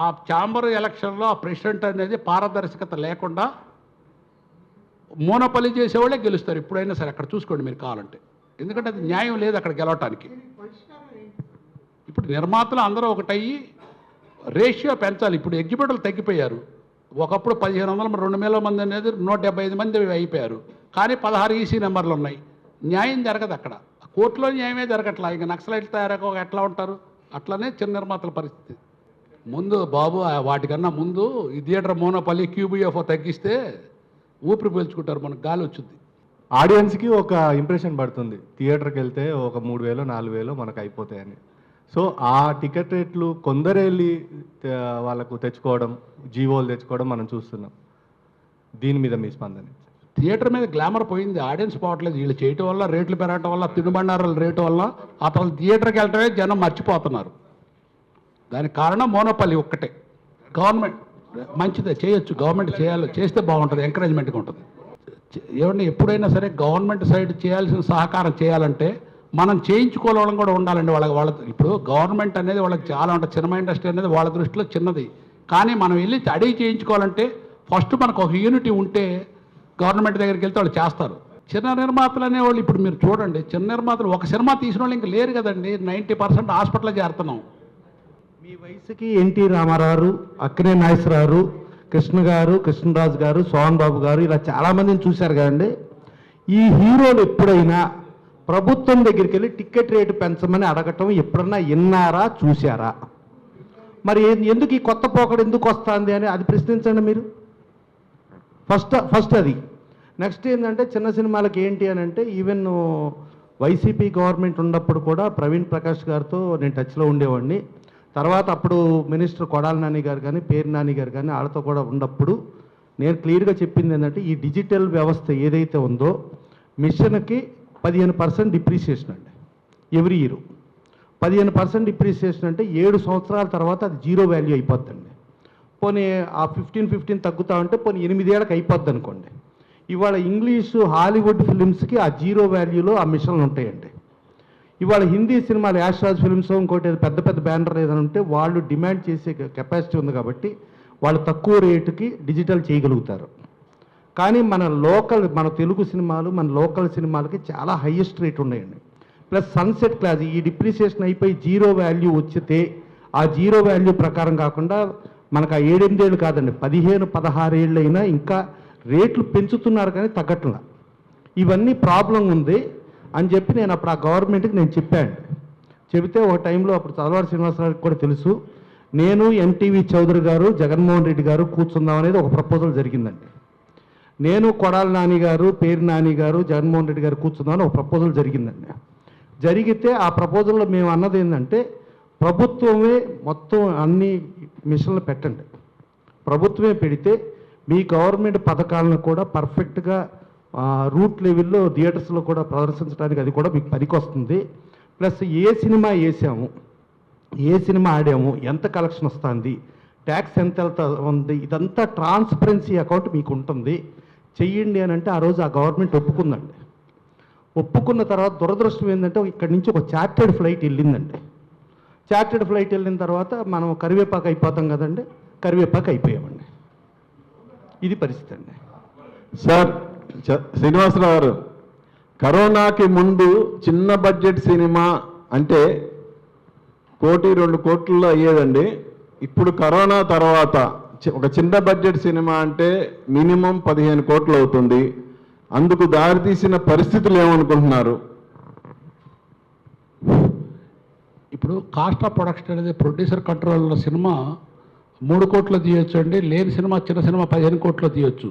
ఆ ఛాంబర్ ఎలక్షన్లో ఆ ప్రెసిడెంట్ అనేది పారదర్శకత లేకుండా మోనోపల్లి చేసేవాళ్ళే గెలుస్తారు ఎప్పుడైనా సరే. అక్కడ చూసుకోండి మీరు కావాలంటే, ఎందుకంటే అది న్యాయం లేదు అక్కడ గెలవటానికి. ఇప్పుడు నిర్మాతలు అందరూ ఒకటయ్యి రేషియో పెంచాలి. ఇప్పుడు ఎగ్జిబ్యూటర్లు తగ్గిపోయారు. ఒకప్పుడు 1500 2000 మంది అనేది 175 మంది అయిపోయారు. కానీ 16 ఈసీ నెంబర్లు ఉన్నాయి. న్యాయం జరగదు అక్కడ, కోర్టులో న్యాయమే జరగట్లా. ఇంకా నక్సలైట్లు తయారక ఎట్లా ఉంటారు, అట్లనే చిన్న నిర్మాతల పరిస్థితి. ముందు బాబు వాటికన్నా ముందు ఈ థియేటర్ మోనోపల్లి క్యూబ్ యూఎఫ్ఓ తగ్గిస్తే ఊపిరి పీల్చుకుంటారు, మనకు గాలి వచ్చింది. ఆడియన్స్కి ఒక ఇంప్రెషన్ పడుతుంది, థియేటర్కి వెళ్తే ఒక 3000-4000 మనకు అయిపోతాయని. సో ఆ టికెట్ రేట్లు కొందరు వెళ్ళి వాళ్ళకు తెచ్చుకోవడం, జీవోలు తెచ్చుకోవడం మనం చూస్తున్నాం. దీని మీద మీ స్పందన? థియేటర్ మీద గ్లామర్ పోయింది, ఆడియన్స్ పోవట్లేదు. వీళ్ళు చేయటం వల్ల, రేట్లు పెరగటం వల్ల, తినుబండారాల రేటు వల్ల అసలు థియేటర్కి వెళ్ళటమే జనం మర్చిపోతున్నారు. దానికి కారణం మోనోపల్లి ఒక్కటే. గవర్నమెంట్ మంచిదే, చేయొచ్చు, గవర్నమెంట్ చేయాలి, చేస్తే బాగుంటుంది, ఎంకరేజ్మెంట్గా ఉంటుంది. ఏమంటే ఎప్పుడైనా సరే గవర్నమెంట్ సైడ్ చేయాల్సిన సహకారం చేయాలంటే మనం చేయించుకోవడం కూడా ఉండాలండి. వాళ్ళ ఇప్పుడు గవర్నమెంట్ అనేది వాళ్ళకి చాలా ఉంటుంది. సినిమా ఇండస్ట్రీ అనేది వాళ్ళ దృష్టిలో చిన్నది, కానీ మనం వెళ్ళి అడిగి చేయించుకోవాలంటే ఫస్ట్ మనకు ఒక యూనిటీ ఉంటే గవర్నమెంట్ దగ్గరికి వెళ్తే వాళ్ళు చేస్తారు. చిన్న నిర్మాతలు అనేవాళ్ళు ఇప్పుడు మీరు చూడండి, చిన్న నిర్మాతలు ఒక సినిమా తీసిన వాళ్ళు ఇంక లేరు కదండి. 90% హాస్పిటల్లో చేరుతున్నాం. మీ వయసుకి ఎన్టీ రామారావు, అక్కినే నాగేశ్వరరావు, కృష్ణ గారు, కృష్ణరాజు గారు, సోహన్ బాబు గారు, ఇలా చాలామందిని చూశారు కదండి. ఈ హీరోలు ఎప్పుడైనా ప్రభుత్వం దగ్గరికి వెళ్ళి టికెట్ రేటు పెంచమని అడగటం ఎప్పుడన్నా విన్నారా, చూశారా? మరి ఎందుకు ఈ కొత్త పోకడు ఎందుకు వస్తుంది అని అది ప్రశ్నించండి మీరు. ఫస్ట్ అది. నెక్స్ట్ ఏంటంటే చిన్న సినిమాలకి ఏంటి అని అంటే, ఈవెన్ వైసీపీ గవర్నమెంట్ ఉన్నప్పుడు కూడా ప్రవీణ్ ప్రకాష్ గారితో నేను టచ్లో ఉండేవాడిని. తర్వాత అప్పుడు మినిస్టర్ కొడాల నాని గారు కానీ, పేరు నాని గారు కానీ, వాళ్ళతో కూడా ఉన్నప్పుడు నేను క్లియర్గా చెప్పింది ఏంటంటే, ఈ డిజిటల్ వ్యవస్థ ఏదైతే ఉందో మిషన్కి 15% డిప్రిసియేషన్ అండి ఎవ్రీ ఇయర్. 15% డిప్రిసియేషన్ అంటే 7 సంవత్సరాల తర్వాత అది జీరో వాల్యూ అయిపోద్దండి. పోనీ ఆ 15 తగ్గుతా ఉంటే పోనీ 8 ఏళ్ళకి అయిపోద్ది అనుకోండి. ఇవాళ ఇంగ్లీషు హాలీవుడ్ ఫిలిమ్స్కి ఆ జీరో వాల్యూలో ఆ మిషన్లు ఉంటాయండి. ఇవాళ హిందీ సినిమాలు యాష్రాజ్ ఫిలిమ్స్ ఇంకోటి పెద్ద పెద్ద బ్యానర్ ఏదైనా ఉంటే వాళ్ళు డిమాండ్ చేసే కెపాసిటీ ఉంది కాబట్టి వాళ్ళు తక్కువ రేటుకి డిజిటల్ చేయగలుగుతారు. కానీ మన తెలుగు సినిమాలు, మన లోకల్ సినిమాలకి చాలా హైయెస్ట్ రేట్ ఉన్నాయండి. ప్లస్ సన్సెట్ క్లాస్ ఈ డిప్రిసియేషన్ అయిపోయి జీరో వాల్యూ వచ్చితే ఆ జీరో వాల్యూ ప్రకారం కాకుండా మనకు ఆ 7-8 ఏళ్ళు కాదండి, 15-16 ఏళ్ళు అయినా ఇంకా రేట్లు పెంచుతున్నారు కానీ తగ్గట్లా. ఇవన్నీ ప్రాబ్లం ఉంది అని చెప్పి నేను అప్పుడు ఆ గవర్నమెంట్కి నేను చెప్పాను. చెబితే ఒక టైంలో అప్పుడు చదవాడి శ్రీనివాసరావుకి కూడా తెలుసు, నేను ఎన్టీవీ చౌదరి గారు, జగన్మోహన్ రెడ్డి గారు కూర్చుందాం అనేది ఒక ప్రపోజల్ జరిగిందండి. నేను కొడాల నాని గారు, పేరు నాని గారు, జగన్మోహన్ రెడ్డి గారు కూర్చుందామని ఒక ప్రపోజల్ జరిగిందండి. జరిగితే ఆ ప్రపోజల్లో మేము అన్నది ఏంటంటే, ప్రభుత్వమే మొత్తం అన్ని మిషన్లు పెట్టండి, ప్రభుత్వమే పెడితే మీ గవర్నమెంట్ పథకాలను కూడా పర్ఫెక్ట్గా రూట్ లెవెల్లో థియేటర్స్లో కూడా ప్రదర్శించడానికి అది కూడా మీకు పనికొస్తుంది. ప్లస్ ఏ సినిమా వేసాము, ఏ సినిమా ఆడాము, ఎంత కలెక్షన్ వస్తుంది, ట్యాక్స్ ఎంత వెళ్తా ఉంది, ఇదంతా ట్రాన్స్పరెన్సీ అకౌంట్ మీకు ఉంటుంది, చెయ్యండి అని అంటే ఆ రోజు ఆ గవర్నమెంట్ ఒప్పుకుందండి. ఒప్పుకున్న తర్వాత దురదృష్టం ఏంటంటే ఇక్కడి నుంచి ఒక చార్టెడ్ ఫ్లైట్ వెళ్ళిందండి. చార్టెడ్ ఫ్లైట్ వెళ్ళిన తర్వాత మనం కరివేపాకు అయిపోతాం కదండి, కరివేపాకు అయిపోయామండి. ఇది పరిస్థితి అండి. సార్ శ్రీనివాసరావు గారు, కరోనాకి ముందు చిన్న బడ్జెట్ సినిమా అంటే 1-2 కోట్లలో అయ్యేదండి. ఇప్పుడు కరోనా తర్వాత ఒక చిన్న బడ్జెట్ సినిమా అంటే మినిమం 15 కోట్లు అవుతుంది. అందుకు దారితీసిన పరిస్థితులు ఏమనుకుంటున్నారు? ఇప్పుడు కాస్ట్ ఆఫ్ ప్రొడక్షన్ అనేది ప్రొడ్యూసర్ కంట్రోల్లో సినిమా 3 కోట్లు తీయొచ్చు అండి, లేని సినిమా చిన్న సినిమా 15 కోట్లు తీయొచ్చు.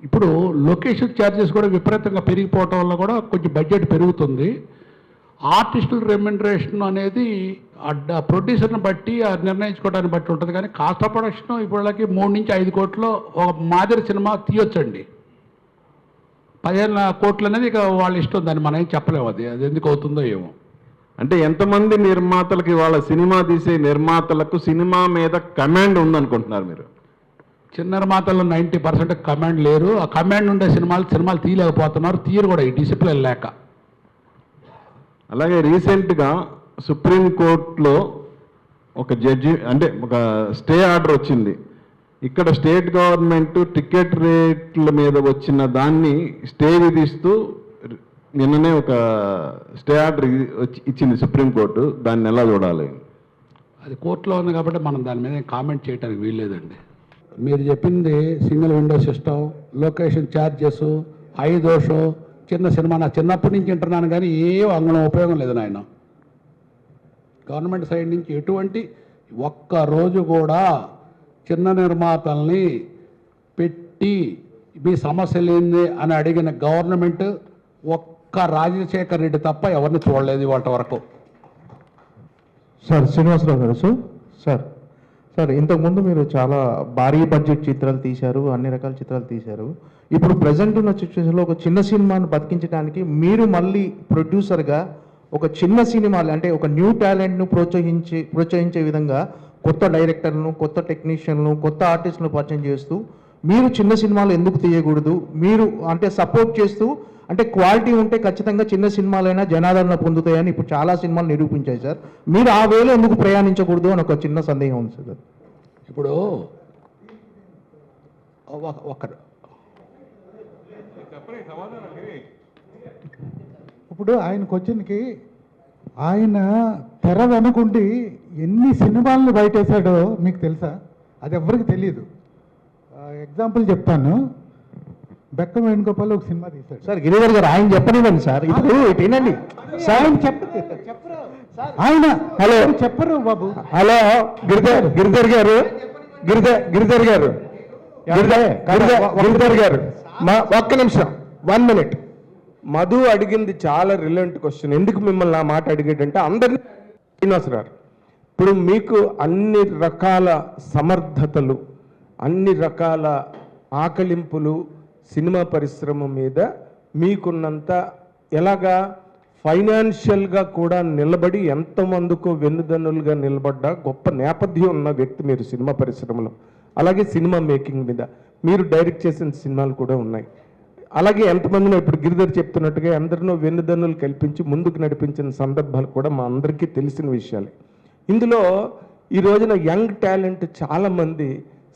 ఇప్పుడు లొకేషన్ ఛార్జెస్ కూడా విపరీతంగా పెరిగిపోవటం వల్ల కూడా కొంచెం బడ్జెట్ పెరుగుతుంది. ఆర్టిస్టుల రెమ్యునరేషన్ అనేది ప్రొడ్యూసర్ని బట్టి నిర్ణయించుకోవడాన్ని బట్టి ఉంటుంది. కానీ కాస్ట్ ఆఫ్ ప్రొడక్షన్ ఇప్పటికి 3-5 కోట్లు ఒక మాదిరి సినిమా తీయొచ్చండి. 15 కోట్లు అనేది ఇక వాళ్ళ ఇష్టం, దాన్ని మనం ఏం చెప్పలేము. అది ఎందుకు అవుతుందో ఏమో. అంటే ఎంతమంది నిర్మాతలకి, వాళ్ళ సినిమా తీసే నిర్మాతలకు సినిమా మీద కమాండ్ ఉందనుకుంటున్నారు మీరు? చిన్న నిర్మాతల్లో 90% కమాండ్ లేరు. ఆ కమాండ్ ఉండే సినిమాలు తీయలేకపోతున్నారు, తీయరు కూడా ఈ డిసిప్లిన్ లేక. అలాగే రీసెంట్గా సుప్రీంకోర్టులో ఒక జడ్జి అంటే ఒక స్టే ఆర్డర్ వచ్చింది. ఇక్కడ స్టేట్ గవర్నమెంట్ టికెట్ రేట్ల మీద వచ్చిన దాన్ని స్టే విధిస్తూ నిన్ననే ఒక స్టే ఆర్డర్ ఇచ్చింది సుప్రీంకోర్టు. దాన్ని ఎలా చూడాలి? అది కోర్టులో ఉంది కాబట్టి మనం దాని మీద కామెంట్ చేయడానికి వీల్లేదండి. మీరు చెప్పింది single window system, location charges, ఐదోషం, చిన్న సినిమా నా చిన్నప్పటి నుంచి వింటున్నాను కానీ ఏ అంగళం ఉపయోగం లేదు నాయన. గవర్నమెంట్ సైడ్ నుంచి ఎటువంటి ఒక్కరోజు కూడా చిన్న నిర్మాతల్ని పెట్టి మీ సమస్యలు ఏంది అని అడిగిన గవర్నమెంట్ ఒక్క రాజశేఖర్ రెడ్డి తప్ప ఎవరిని చూడలేదు ఇవాళ వరకు. సార్ శ్రీనివాసరావు గారు సార్ ఇంతకుముందు మీరు చాలా భారీ బడ్జెట్ చిత్రాలు తీశారు, అన్ని రకాల చిత్రాలు తీశారు. ఇప్పుడు ప్రజెంట్ ఉన్న సిచ్యువేషన్లో ఒక చిన్న సినిమాను బతికించడానికి మీరు మళ్ళీ ప్రొడ్యూసర్గా ఒక చిన్న సినిమాలు అంటే ఒక న్యూ టాలెంట్ను ప్రోత్సహించే విధంగా కొత్త డైరెక్టర్లను, కొత్త టెక్నీషియన్లను, కొత్త ఆర్టిస్టులను పరిచయం చేస్తూ మీరు చిన్న సినిమాలు ఎందుకు తీయకూడదు, మీరు అంటే సపోర్ట్ చేస్తూ అంటే క్వాలిటీ ఉంటే ఖచ్చితంగా చిన్న సినిమాలైనా జనాదరణ పొందుతాయని ఇప్పుడు చాలా సినిమాలు నిరూపించాయి సార్. మీరు ఆ వేలో ఎందుకు ప్రయాణించకూడదు అని ఒక చిన్న సందేహం ఉంది సార్. ఇప్పుడు ఒక్కరు ఇప్పుడు ఆయన క్వశ్చన్కి ఆయన తెర వెనకుండి ఎన్ని సినిమాలను బయటేశాడో మీకు తెలుసా? అది ఎవరికి తెలియదు. ఎగ్జాంపుల్ చెప్తాను. బెక్కం వేణుగోపాల్ ఒక సినిమా తీశాడు సార్. గిరిధర్ గారు ఆయన చెప్పనివ్వండి సార్. ఇప్పుడు వినండి సార్. ఆయన ఆయన హలో చెప్పరు బాబు. హలో గిరిధర్ గారు ఒక్క నిమిషం, 1 minute. మధు అడిగింది చాలా రిలవెంట్ క్వశ్చన్. ఎందుకు మిమ్మల్ని ఆ మాట అడిగాడంటే అందరినీ శ్రీనివాసరావు, ఇప్పుడు మీకు అన్ని రకాల సమర్థతలు, అన్ని రకాల ఆకలింపులు సినిమా పరిశ్రమ మీద మీకున్నంత ఎలాగా ఫైనాన్షియల్గా కూడా నిలబడి ఎంతమందికో వెన్నుదన్నులుగా నిలబడ్డ గొప్ప నేపథ్యం ఉన్న వ్యక్తి మీరు సినిమా పరిశ్రమలో. అలాగే సినిమా మేకింగ్ మీద మీరు డైరెక్ట్ చేసిన సినిమాలు కూడా ఉన్నాయి. అలాగే ఎంతమందినో ఇప్పుడు గిరిధర్ చెప్తున్నట్టుగా అందరినో వెన్నుదన్నులు కల్పించి ముందుకు నడిపించిన సందర్భాలు కూడా మా అందరికీ తెలిసిన విషయాలే. ఇందులో ఈ రోజున యంగ్ టాలెంట్ చాలామంది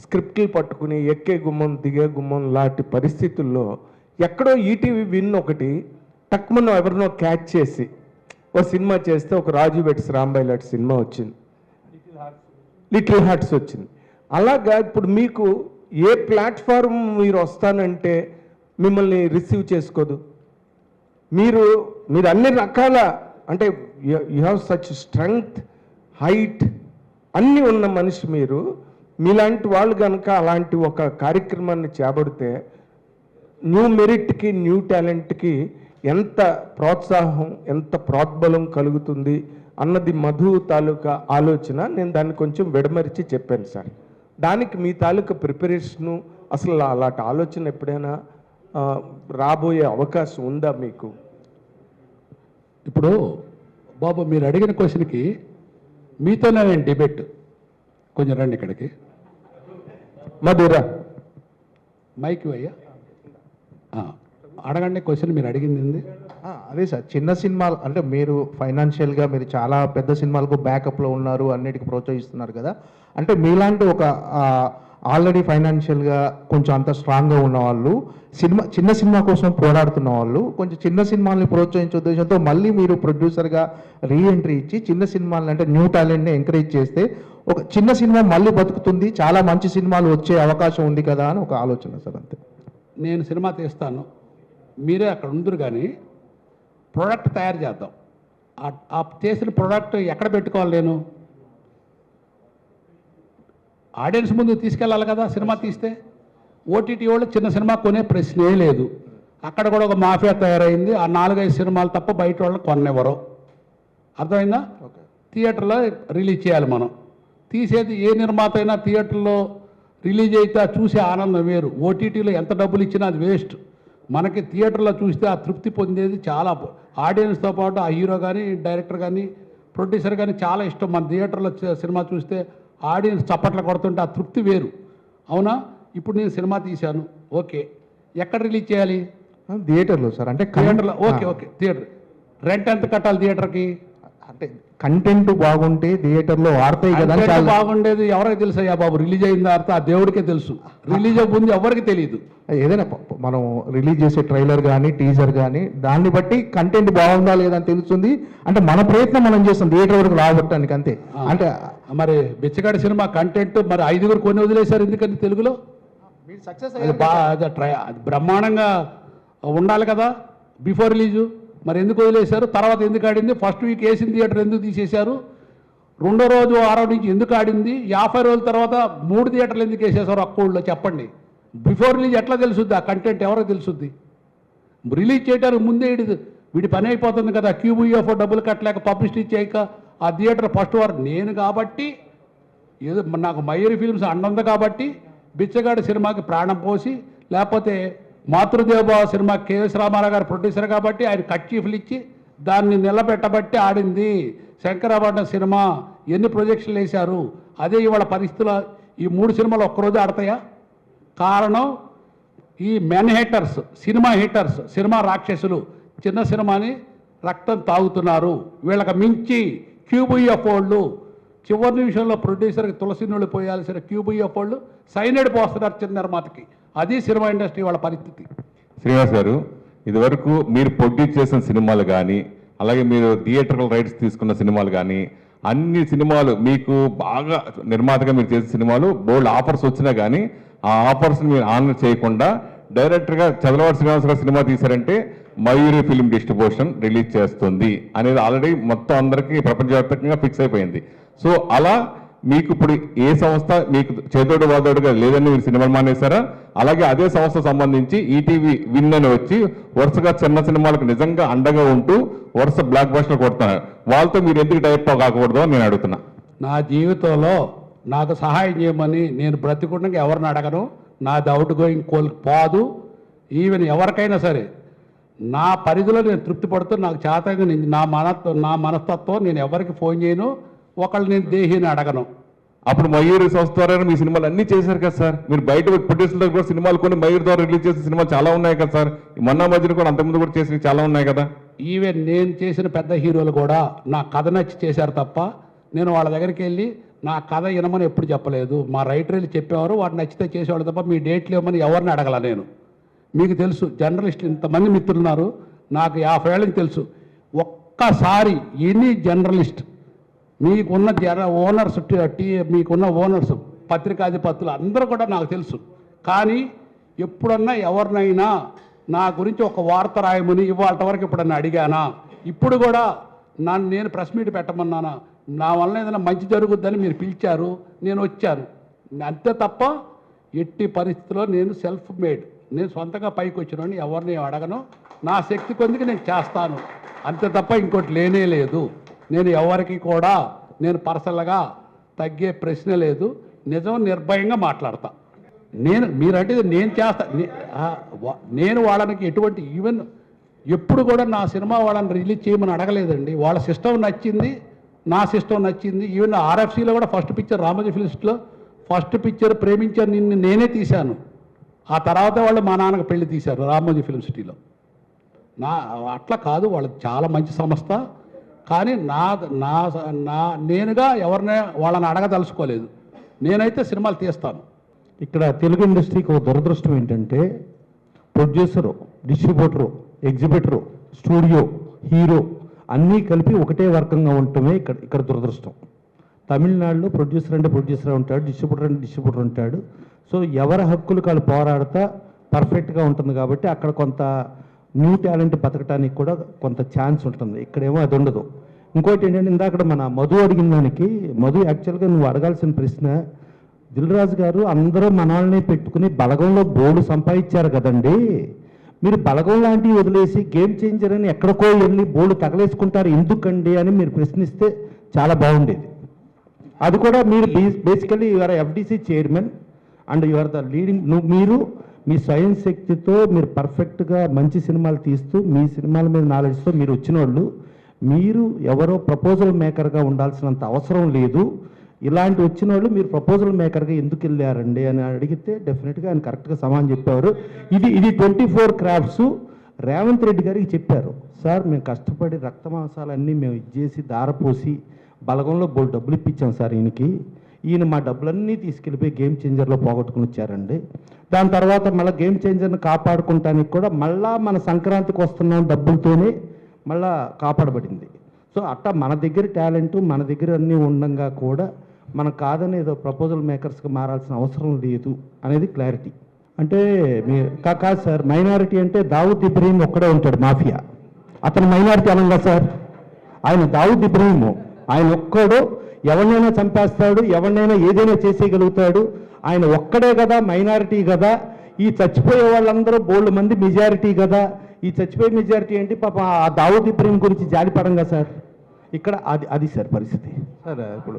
స్క్రిప్ట్లు పట్టుకుని ఎక్కే గుమ్మం దిగే గుమ్మం లాంటి పరిస్థితుల్లో ఎక్కడో ఈటీవీ విన్ ఒకటి టక్మను ఎవరినో క్యాచ్ చేసి ఓ సినిమా చేస్తే ఒక రాజు వెట్స్ రాంబాయ్ లాంటి సినిమా వచ్చింది, లిటిల్ హార్ట్స్ వచ్చింది. అలాగా ఇప్పుడు మీకు ఏ ప్లాట్ఫామ్ మీరు వస్తానంటే మిమ్మల్ని రిసీవ్ చేసుకోదు. మీరు అన్ని రకాల అంటే you have such strength, height అన్నీ ఉన్న మనిషి మీరు. మీలాంటి వాళ్ళు కనుక అలాంటి ఒక కార్యక్రమాన్ని చేపడితే న్యూ మెరిట్కి, న్యూ టాలెంట్కి ఎంత ప్రోత్సాహం, ఎంత ప్రోద్బలం కలుగుతుంది అన్నది మధు తాలూకా ఆలోచన. నేను దాన్ని కొంచెం విడమరిచి చెప్పాను సార్. దానికి మీ తాలూకా ప్రిపరేషను, అసలు అలాంటి ఆలోచన ఎప్పుడైనా రాబోయే అవకాశం ఉందా మీకు? ఇప్పుడు బాబు మీరు అడిగిన క్వశ్చన్కి మీతోనే నేను డిబేట్. కొంచెం రండి ఇక్కడికి. మధురా మైక్ అయ్యా, అడగండి క్వశ్చన్ మీరు అడిగింది. అదే సార్, చిన్న సినిమాలు అంటే మీరు ఫైనాన్షియల్గా మీరు చాలా పెద్ద సినిమాలకు బ్యాకప్లో ఉన్నారు, అన్నిటికీ ప్రోత్సహిస్తున్నారు కదా. అంటే మీలాంటి ఒక ఆల్రెడీ ఫైనాన్షియల్గా కొంచెం అంత స్ట్రాంగ్గా ఉన్న వాళ్ళు, చిన్న సినిమా కోసం పోరాడుతున్న వాళ్ళు, కొంచెం చిన్న సినిమాల్ని ప్రోత్సహించే ఉద్దేశంతో మళ్ళీ మీరు ప్రొడ్యూసర్గా రీఎంట్రీ ఇచ్చి చిన్న సినిమాలని అంటే న్యూ టాలెంట్ని ఎంకరేజ్ చేస్తే ఒక చిన్న సినిమా మళ్ళీ బతుకుతుంది, చాలా మంచి సినిమాలు వచ్చే అవకాశం ఉంది కదా అని ఒక ఆలోచన సార్. అంతే. నేను సినిమా తీస్తాను, మీరే అక్కడ ఉందరు, కానీ ప్రోడక్ట్ తయారు చేద్దాం. ఆ చేసిన ప్రోడక్ట్ ఎక్కడ పెట్టుకోవాలి? నేను ఆడియన్స్ ముందు తీసుకెళ్ళాలి కదా. సినిమా తీస్తే ఓటీటీ వాళ్ళు చిన్న సినిమా కొనే ప్రశ్నే లేదు. అక్కడ కూడా ఒక మాఫియా తయారైంది. ఆ 4-5 సినిమాలు తప్ప బయట వాళ్ళు కొన్నెవరో. అర్థమైందా? థియేటర్లో రిలీజ్ చేయాలి. మనం తీసేది ఏ నిర్మాత అయినా థియేటర్లో రిలీజ్ అయితే చూసే ఆనందం వేరు. ఓటీటీలో ఎంత డబ్బులు ఇచ్చినా అది వేస్ట్. మనకి థియేటర్లో చూస్తే ఆ తృప్తి పొందేది చాలా. ఆడియన్స్తో పాటు ఆ హీరో కానీ, డైరెక్టర్ కానీ, ప్రొడ్యూసర్ కానీ చాలా ఇష్టం. మన థియేటర్లో సినిమా చూస్తే ఆడియన్స్ చప్పట్లు కొడుతుంటే ఆ తృప్తి వేరు. అవునా? ఇప్పుడు నేను సినిమా తీశాను, ఓకే, ఎక్కడ రిలీజ్ చేయాలి? థియేటర్లో సార్. అంటే థియేటర్లో. ఓకే, థియేటర్ రెంట్ ఎంత కట్టాలి థియేటర్కి? అంటే కంటెంట్ బాగుంటే థియేటర్లో ఆడతాయి కదా. బాగుండేది ఎవరికి తెలుసు అయ్యా బాబు? రిలీజ్ అయిన తర్వాత ఆ దేవుడికే తెలుసు. రిలీజ్ ముందు ఎవరికి తెలియదు. ఏదైనా మనం రిలీజ్ చేసే ట్రైలర్ కానీ, టీజర్ కానీ, దాన్ని బట్టి కంటెంట్ బాగుందా లేదా అని తెలుస్తుంది. అంటే మన ప్రయత్నం మనం చేస్తాం థియేటర్ వరకు రాబట్టడానికి, అంతే. అంటే మరి బిచ్చగాడి సినిమా కంటెంట్ మరి 5 కొన్ని వదిలేశారు ఎందుకని తెలుగులో? అది బ్రహ్మాండంగా ఉండాలి కదా బిఫోర్ రిలీజు. మరి ఎందుకు వదిలేశారు? తర్వాత ఎందుకు ఆడింది? ఫస్ట్ వీక్ వేసిన థియేటర్ ఎందుకు తీసేశారు? రెండో రోజు 6వ నుంచి ఎందుకు ఆడింది? 50 రోజుల తర్వాత 3 థియేటర్లు ఎందుకు వేసేశారు అక్కూళ్ళలో? చెప్పండి. బిఫోర్ రిలీజ్ ఎట్లా తెలుసుద్ది? ఆ కంటెంట్ ఎవరికి తెలుసుద్ది? రిలీజ్ చేయడానికి ముందే వీడి పని అయిపోతుంది కదా. QUFO డబ్బులు కట్టలేక, పబ్లిసిటీ చేయక ఆ థియేటర్ ఫస్ట్ వారు నేను కాబట్టి ఏదో నాకు మయూరి ఫిల్మ్స్ అండుంది కాబట్టి బిచ్చగాడి సినిమాకి ప్రాణం పోసి, లేకపోతే మాతృదేవభావ సినిమా కెఎస్ రామారావు గారు ప్రొడ్యూసర్ కాబట్టి ఆయన కట్ చీఫ్లు ఇచ్చి దాన్ని నిలబెట్టబట్టి ఆడింది. శంకరాభరణం సినిమా ఎన్ని ప్రొజెక్షన్లు వేశారు, అదే ఇవాళ పరిస్థితుల ఈ 3 సినిమాలు ఒక్కరోజు ఆడతాయా? కారణం ఈ men heaters, cinema heaters, cinema రాక్షసులు చిన్న సినిమాని రక్తం తాగుతున్నారు. వీళ్ళకి మించి క్యూబీఎఫ్ వాళ్ళు చివరి నిమిషంలో ప్రొడ్యూసర్కి తులసి నీళ్ళు పోయాల్సిన క్యూబీఎఫ్ వాళ్ళు సైనైడ్ పోస్తున్నారు చిన్న నిర్మాతకి. అది సినిమా ఇండస్ట్రీ వాళ్ళ పరిస్థితి. శ్రీనివాస్ గారు, ఇదివరకు మీరు ప్రొడ్యూస్ చేసిన సినిమాలు కానీ, అలాగే మీరు థియేటర్కల్ రైట్స్ తీసుకున్న సినిమాలు కానీ, అన్ని సినిమాలు మీకు బాగా నిర్మాతగా మీరు చేసిన సినిమాలు బోల్డ్ ఆఫర్స్ వచ్చినా కానీ ఆ ఆఫర్స్ని మీరు ఆనర్ చేయకుండా డైరెక్టర్గా చంద్రబాబు శ్రీనివాస్ గారు సినిమా తీశారంటే మయూరి ఫిల్మ్ డిస్ట్రిబ్యూషన్ రిలీజ్ చేస్తుంది అనేది ఆల్రెడీ మొత్తం అందరికీ ప్రపంచవ్యాప్తంగా ఫిక్స్ అయిపోయింది. సో అలా మీకు ఇప్పుడు ఏ సంస్థ మీకు చేదోడు వాదోడుగా లేదని మీరు సినిమాలు మానేశారా? అలాగే అదే సంస్థ సంబంధించి ఈటీవీ విన్ అని వచ్చి వరుసగా చిన్న సినిమాలకు నిజంగా అండగా ఉంటూ వరుస బ్లాక్ బస్టర్లు కొడుతున్నారు. వాళ్ళతో మీరు ఎందుకు డైరెక్ట్ కాకూడదు అని నేను అడుగుతున్నా. నా జీవితంలో నాకు సహాయం చేయమని నేను బ్రతికుండగా ఎవరిని అడగను. నాది అవుట్ గోయింగ్ పోదు. ఈవెన్ ఎవరికైనా సరే నా పరిధిలో నేను తృప్తి పడుతూ నాకు చేతగా నా మనస్తత్వం నేను ఎవరికి ఫోన్ చేయను. ఒకళ్ళు నేను దేహిని అడగను. అప్పుడు మయూరి సంస్థ ద్వారా మీ సినిమాలు అన్నీ చేశారు కదా సార్. మీరు బయట ప్రొడ్యూసర్ దగ్గర కూడా సినిమాలు కొన్ని మయూరి ద్వారా రిలీజ్ చేసిన సినిమాలు చాలా ఉన్నాయి కదా సార్. మొన్న మధ్యన కూడా అంతకుముందు కూడా చేసినవి చాలా ఉన్నాయి కదా. ఈవెన్ నేను చేసిన పెద్ద హీరోలు కూడా నా కథ నచ్చి చేశారు తప్ప నేను వాళ్ళ దగ్గరికి వెళ్ళి నా కథ వినమని ఎప్పుడు చెప్పలేదు. మా రైటర్లు చెప్పేవారు, వాటి నచ్చితే చేసేవాళ్ళు తప్ప మీ డేట్లు ఇవ్వమని ఎవరిని అడగల నేను. మీకు తెలుసు జర్నలిస్టులు ఇంతమంది మిత్రులున్నారు, నాకు 50 ఏళ్ళకి తెలుసు. ఒక్కసారి ఎనీ జర్నలిస్ట్ మీకున్న ఓనర్స్ మీకున్న ఓనర్స్ పత్రికాధిపతులు అందరూ కూడా నాకు తెలుసు. కానీ ఎప్పుడన్నా ఎవరినైనా నా గురించి ఒక వార్త రాయమని ఇవాళ వరకు ఎప్పుడన్నా అడిగానా? ఇప్పుడు కూడా నేను ప్రెస్ మీట్ పెట్టమన్నానా? నా వల్ల ఏదైనా మంచి జరుగుద్దని మీరు పిలిచారు, నేను వచ్చాను అంతే తప్ప ఎట్టి పరిస్థితిలో నేను సెల్ఫ్ మేడ్, నేను సొంతంగా పైకి వచ్చినని ఎవరిని అడగను. నా శక్తి కొద్దికి నేను చేస్తాను అంతే తప్ప ఇంకోటి లేనే లేదు. నేను ఎవరికి కూడా నేను పర్సనల్గా తగ్గే ప్రశ్న లేదు. నిజం నిర్భయంగా మాట్లాడతా. మీరంటే నేను చేస్తా. నేను వాళ్ళకి ఎటువంటి ఈవెన్ ఎప్పుడు కూడా నా సినిమా వాళ్ళని రిలీజ్ చేయమని అడగలేదండి. వాళ్ళ సిస్టమ్ నచ్చింది, నా సిస్టమ్ నచ్చింది. ఈవెన్ ఆర్ఎఫ్సీలో కూడా ఫస్ట్ పిక్చర్ రామోజీ ఫిల్మ్స్లో ఫస్ట్ పిక్చర్ ప్రేమించాను నిన్ను నేనే తీశాను. ఆ తర్వాత వాళ్ళు మా నాన్నకు పెళ్లి తీశారు రామోజీ ఫిల్మ్ సిటీలో. అట్లా కాదు, వాళ్ళది చాలా మంచి సంస్థ. కానీ నేనుగా ఎవరిని వాళ్ళని అడగదలుచుకోలేదు. నేనైతే సినిమాలు తీస్తాను. ఇక్కడ తెలుగు ఇండస్ట్రీకి ఒక దురదృష్టం ఏంటంటే producer, distributor, exhibitor, studio, hero అన్నీ కలిపి ఒకటే వర్గంగా ఉండటమే ఇక్కడ దురదృష్టం. తమిళనాడులో ప్రొడ్యూసర్ అంటే ప్రొడ్యూసర్ ఉంటాడు, డిస్ట్రిబ్యూటర్ అంటే డిస్ట్రిబ్యూటర్ ఉంటాడు. సో ఎవరి హక్కులు వాళ్ళు పోరాడుతా పర్ఫెక్ట్గా ఉంటుంది కాబట్టి అక్కడ కొంత న్యూ టాలెంట్ బతకడానికి కూడా కొంత ఛాన్స్ ఉంటుంది. ఇక్కడేమో అది ఉండదు. ఇంకోటి ఏంటంటే ఇందాక మన మధు అడిగిన దానికి, మధు యాక్చువల్గా నువ్వు అడగాల్సిన ప్రశ్న, దిల్ రాజు గారు అందరూ మనల్ని పెట్టుకుని బలగంలో బోర్డు సంపాదించారు కదండి. మీరు బలగం లాంటివి వదిలేసి గేమ్ చేంజర్ అని ఎక్కడికో వెళ్ళి బోర్డు తగలేసుకుంటారు ఎందుకండి అని మీరు ప్రశ్నిస్తే చాలా బాగుండేది. అది కూడా మీరు basically your FDC chairman and your the leading. మీరు మీ స్వయం శక్తితో మీరు పర్ఫెక్ట్గా మంచి సినిమాలు తీస్తూ మీ సినిమాల మీద నాలెడ్జ్తో మీరు వచ్చిన వాళ్ళు, మీరు ఎవరో ప్రపోజల్ మేకర్గా ఉండాల్సినంత అవసరం లేదు. ఇలాంటి వచ్చిన వాళ్ళు మీరు ప్రపోజల్ మేకర్గా ఎందుకు వెళ్ళారండి అని అడిగితే డెఫినెట్గా ఆయన కరెక్ట్గా సమాధానం చెప్పేవారు. ఇది 24 క్రాఫ్ట్స్ రేవంత్ రెడ్డి గారికి చెప్పారు. సార్ మేము కష్టపడి రక్తమాంసాలన్నీ మేము ఇచ్చేసి దారపోసి బలగంలో బోల్ డబ్బులు ఇప్పించాం సార్ ఈయన మా డబ్బులన్నీ తీసుకెళ్ళిపోయి గేమ్ చేంజర్లో పోగొట్టుకుని వచ్చారండి. దాని తర్వాత మళ్ళీ గేమ్ చేంజర్ని కాపాడుకుంటానికి కూడా మళ్ళా మన సంక్రాంతికి వస్తున్న డబ్బులతోనే మళ్ళా కాపాడబడింది. సో అట్టా మన దగ్గర టాలెంట్ మన దగ్గర అన్నీ ఉండగా కూడా మనం కాదని ఏదో ప్రపోజల్ మేకర్స్గా మారాల్సిన అవసరం లేదు అనేది క్లారిటీ. అంటే కాదు సార్, మైనారిటీ అంటే దావుద్ ఇబ్రహీం ఒక్కడే ఉంటాడు మాఫియా. అతను మైనారిటీ అనంగా సార్, ఆయన దావుద్ ఇబ్రహీం ఆయన ఒక్కడు ఎవరినైనా చంపేస్తాడు, ఎవరినైనా ఏదైనా చేసేయగలుగుతాడు. ఆయన ఒక్కడే కదా మైనారిటీ కదా. ఈ చచ్చిపోయే వాళ్ళందరూ బోల్డ్ మంది మెజారిటీ కదా. ఈ చచ్చిపోయే మెజారిటీ ఏంటి? పాప ఆ దావుద్ ఇబ్రహీం గురించి జాలిపడంగా సార్. ఇక్కడ అది సార్ పరిస్థితి సార్. ఇప్పుడు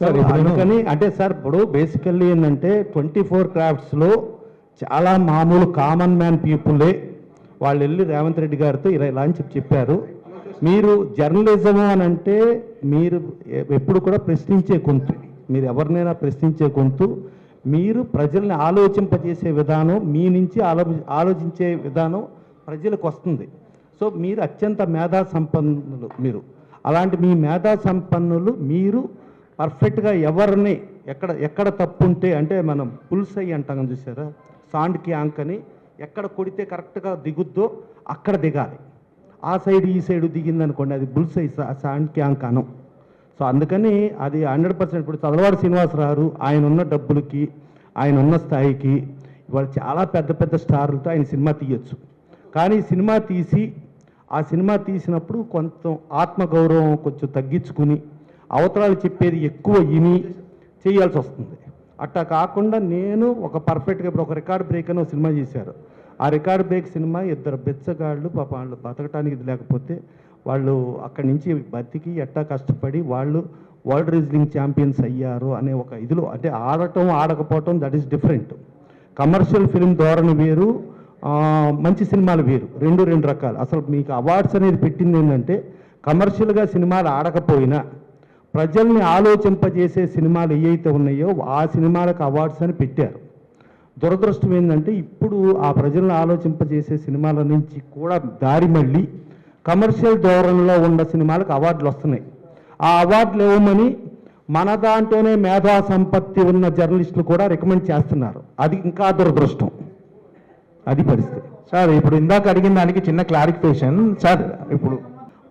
సార్, ఇప్పుడు అందుకని అంటే సార్ ఇప్పుడు బేసికల్లీ ఏంటంటే 24 క్రాఫ్ట్స్లో చాలా మామూలు కామన్ మ్యాన్ పీపులే వాళ్ళు వెళ్ళి రేవంత్ రెడ్డి గారితో ఇలా అని చెప్పారు. మీరు జర్నలిజం అని అంటే మీరు ఎప్పుడు కూడా ప్రశ్నించే గొంతు, మీరు ఎవరినైనా ప్రశ్నించే గొంతు, మీరు ప్రజల్ని ఆలోచింపజేసే విధానం, మీ నుంచి ఆలోచించే విధానం ప్రజలకు వస్తుంది. సో మీరు అత్యంత మేధా సంపన్నులు. మీరు అలాంటి మీ మేధా సంపన్నులు మీరు పర్ఫెక్ట్గా ఎవరిని ఎక్కడ తప్పు ఉంటే అంటే మనం పుల్స్ అయ్యి అంటాం చూసారా, సాండ్కి యాంక్ అని, ఎక్కడ కొడితే కరెక్ట్గా దిగుద్దో అక్కడ దిగాలి. ఆ సైడ్ ఈ సైడ్ దిగిందనుకోండి అది బుల్స్ అయ్యి సాండ్కి యాంక్ అనం. సో అందుకని అది 100%. ఇప్పుడు చదలవాడి శ్రీనివాసరావు ఆయన ఉన్న డబ్బులకి, ఆయన ఉన్న స్థాయికి ఇవాళ చాలా పెద్ద పెద్ద స్టార్లతో ఆయన సినిమా తీయొచ్చు. కానీ సినిమా తీసినప్పుడు కొంచెం ఆత్మగౌరవం కొంచెం తగ్గించుకుని అవతరాలు చెప్పేది ఎక్కువ విని చేయాల్సి వస్తుంది. అట్టా కాకుండా నేను ఒక పర్ఫెక్ట్గా ఇప్పుడు ఒక రికార్డ్ బ్రేక్ అని ఒక సినిమా చేశారు. ఆ రికార్డ్ బ్రేక్ సినిమా ఇద్దరు బెచ్చగాళ్ళు పాప వాళ్ళు బతకటానికి ఇది లేకపోతే వాళ్ళు అక్కడి నుంచి బతికి ఎట్టా కష్టపడి వాళ్ళు వరల్డ్ రెజ్లింగ్ ఛాంపియన్స్ అయ్యారు అనే ఒక ఇదిలో, అంటే ఆడటం ఆడకపోవటం that is different. Commercial film ధోరణి వేరు, మంచి సినిమాలు వేరు, రెండు రకాలు. అసలు మీకు అవార్డ్స్ అనేది పెట్టింది ఏంటంటే కమర్షియల్గా సినిమాలు ఆడకపోయినా ప్రజల్ని ఆలోచింపజేసే సినిమాలు ఏవైతే ఉన్నాయో ఆ సినిమాలకు అవార్డ్స్ అని పెట్టారు. దురదృష్టం ఏంటంటే ఇప్పుడు ఆ ప్రజలను ఆలోచింపజేసే సినిమాల నుంచి కూడా దారి మళ్ళీ కమర్షియల్ ధోరణిలో ఉన్న సినిమాలకు అవార్డులు వస్తున్నాయి. ఆ అవార్డులు ఇవ్వమని మన దాంట్లోనే మేధా సంపత్తి ఉన్న జర్నలిస్టులు కూడా రికమెండ్ చేస్తున్నారు. అది ఇంకా దురదృష్టం. అది పరిస్థితి సార్. ఇప్పుడు ఇందాక అడిగిన దానికి చిన్న క్లారిఫికేషన్ సార్. ఇప్పుడు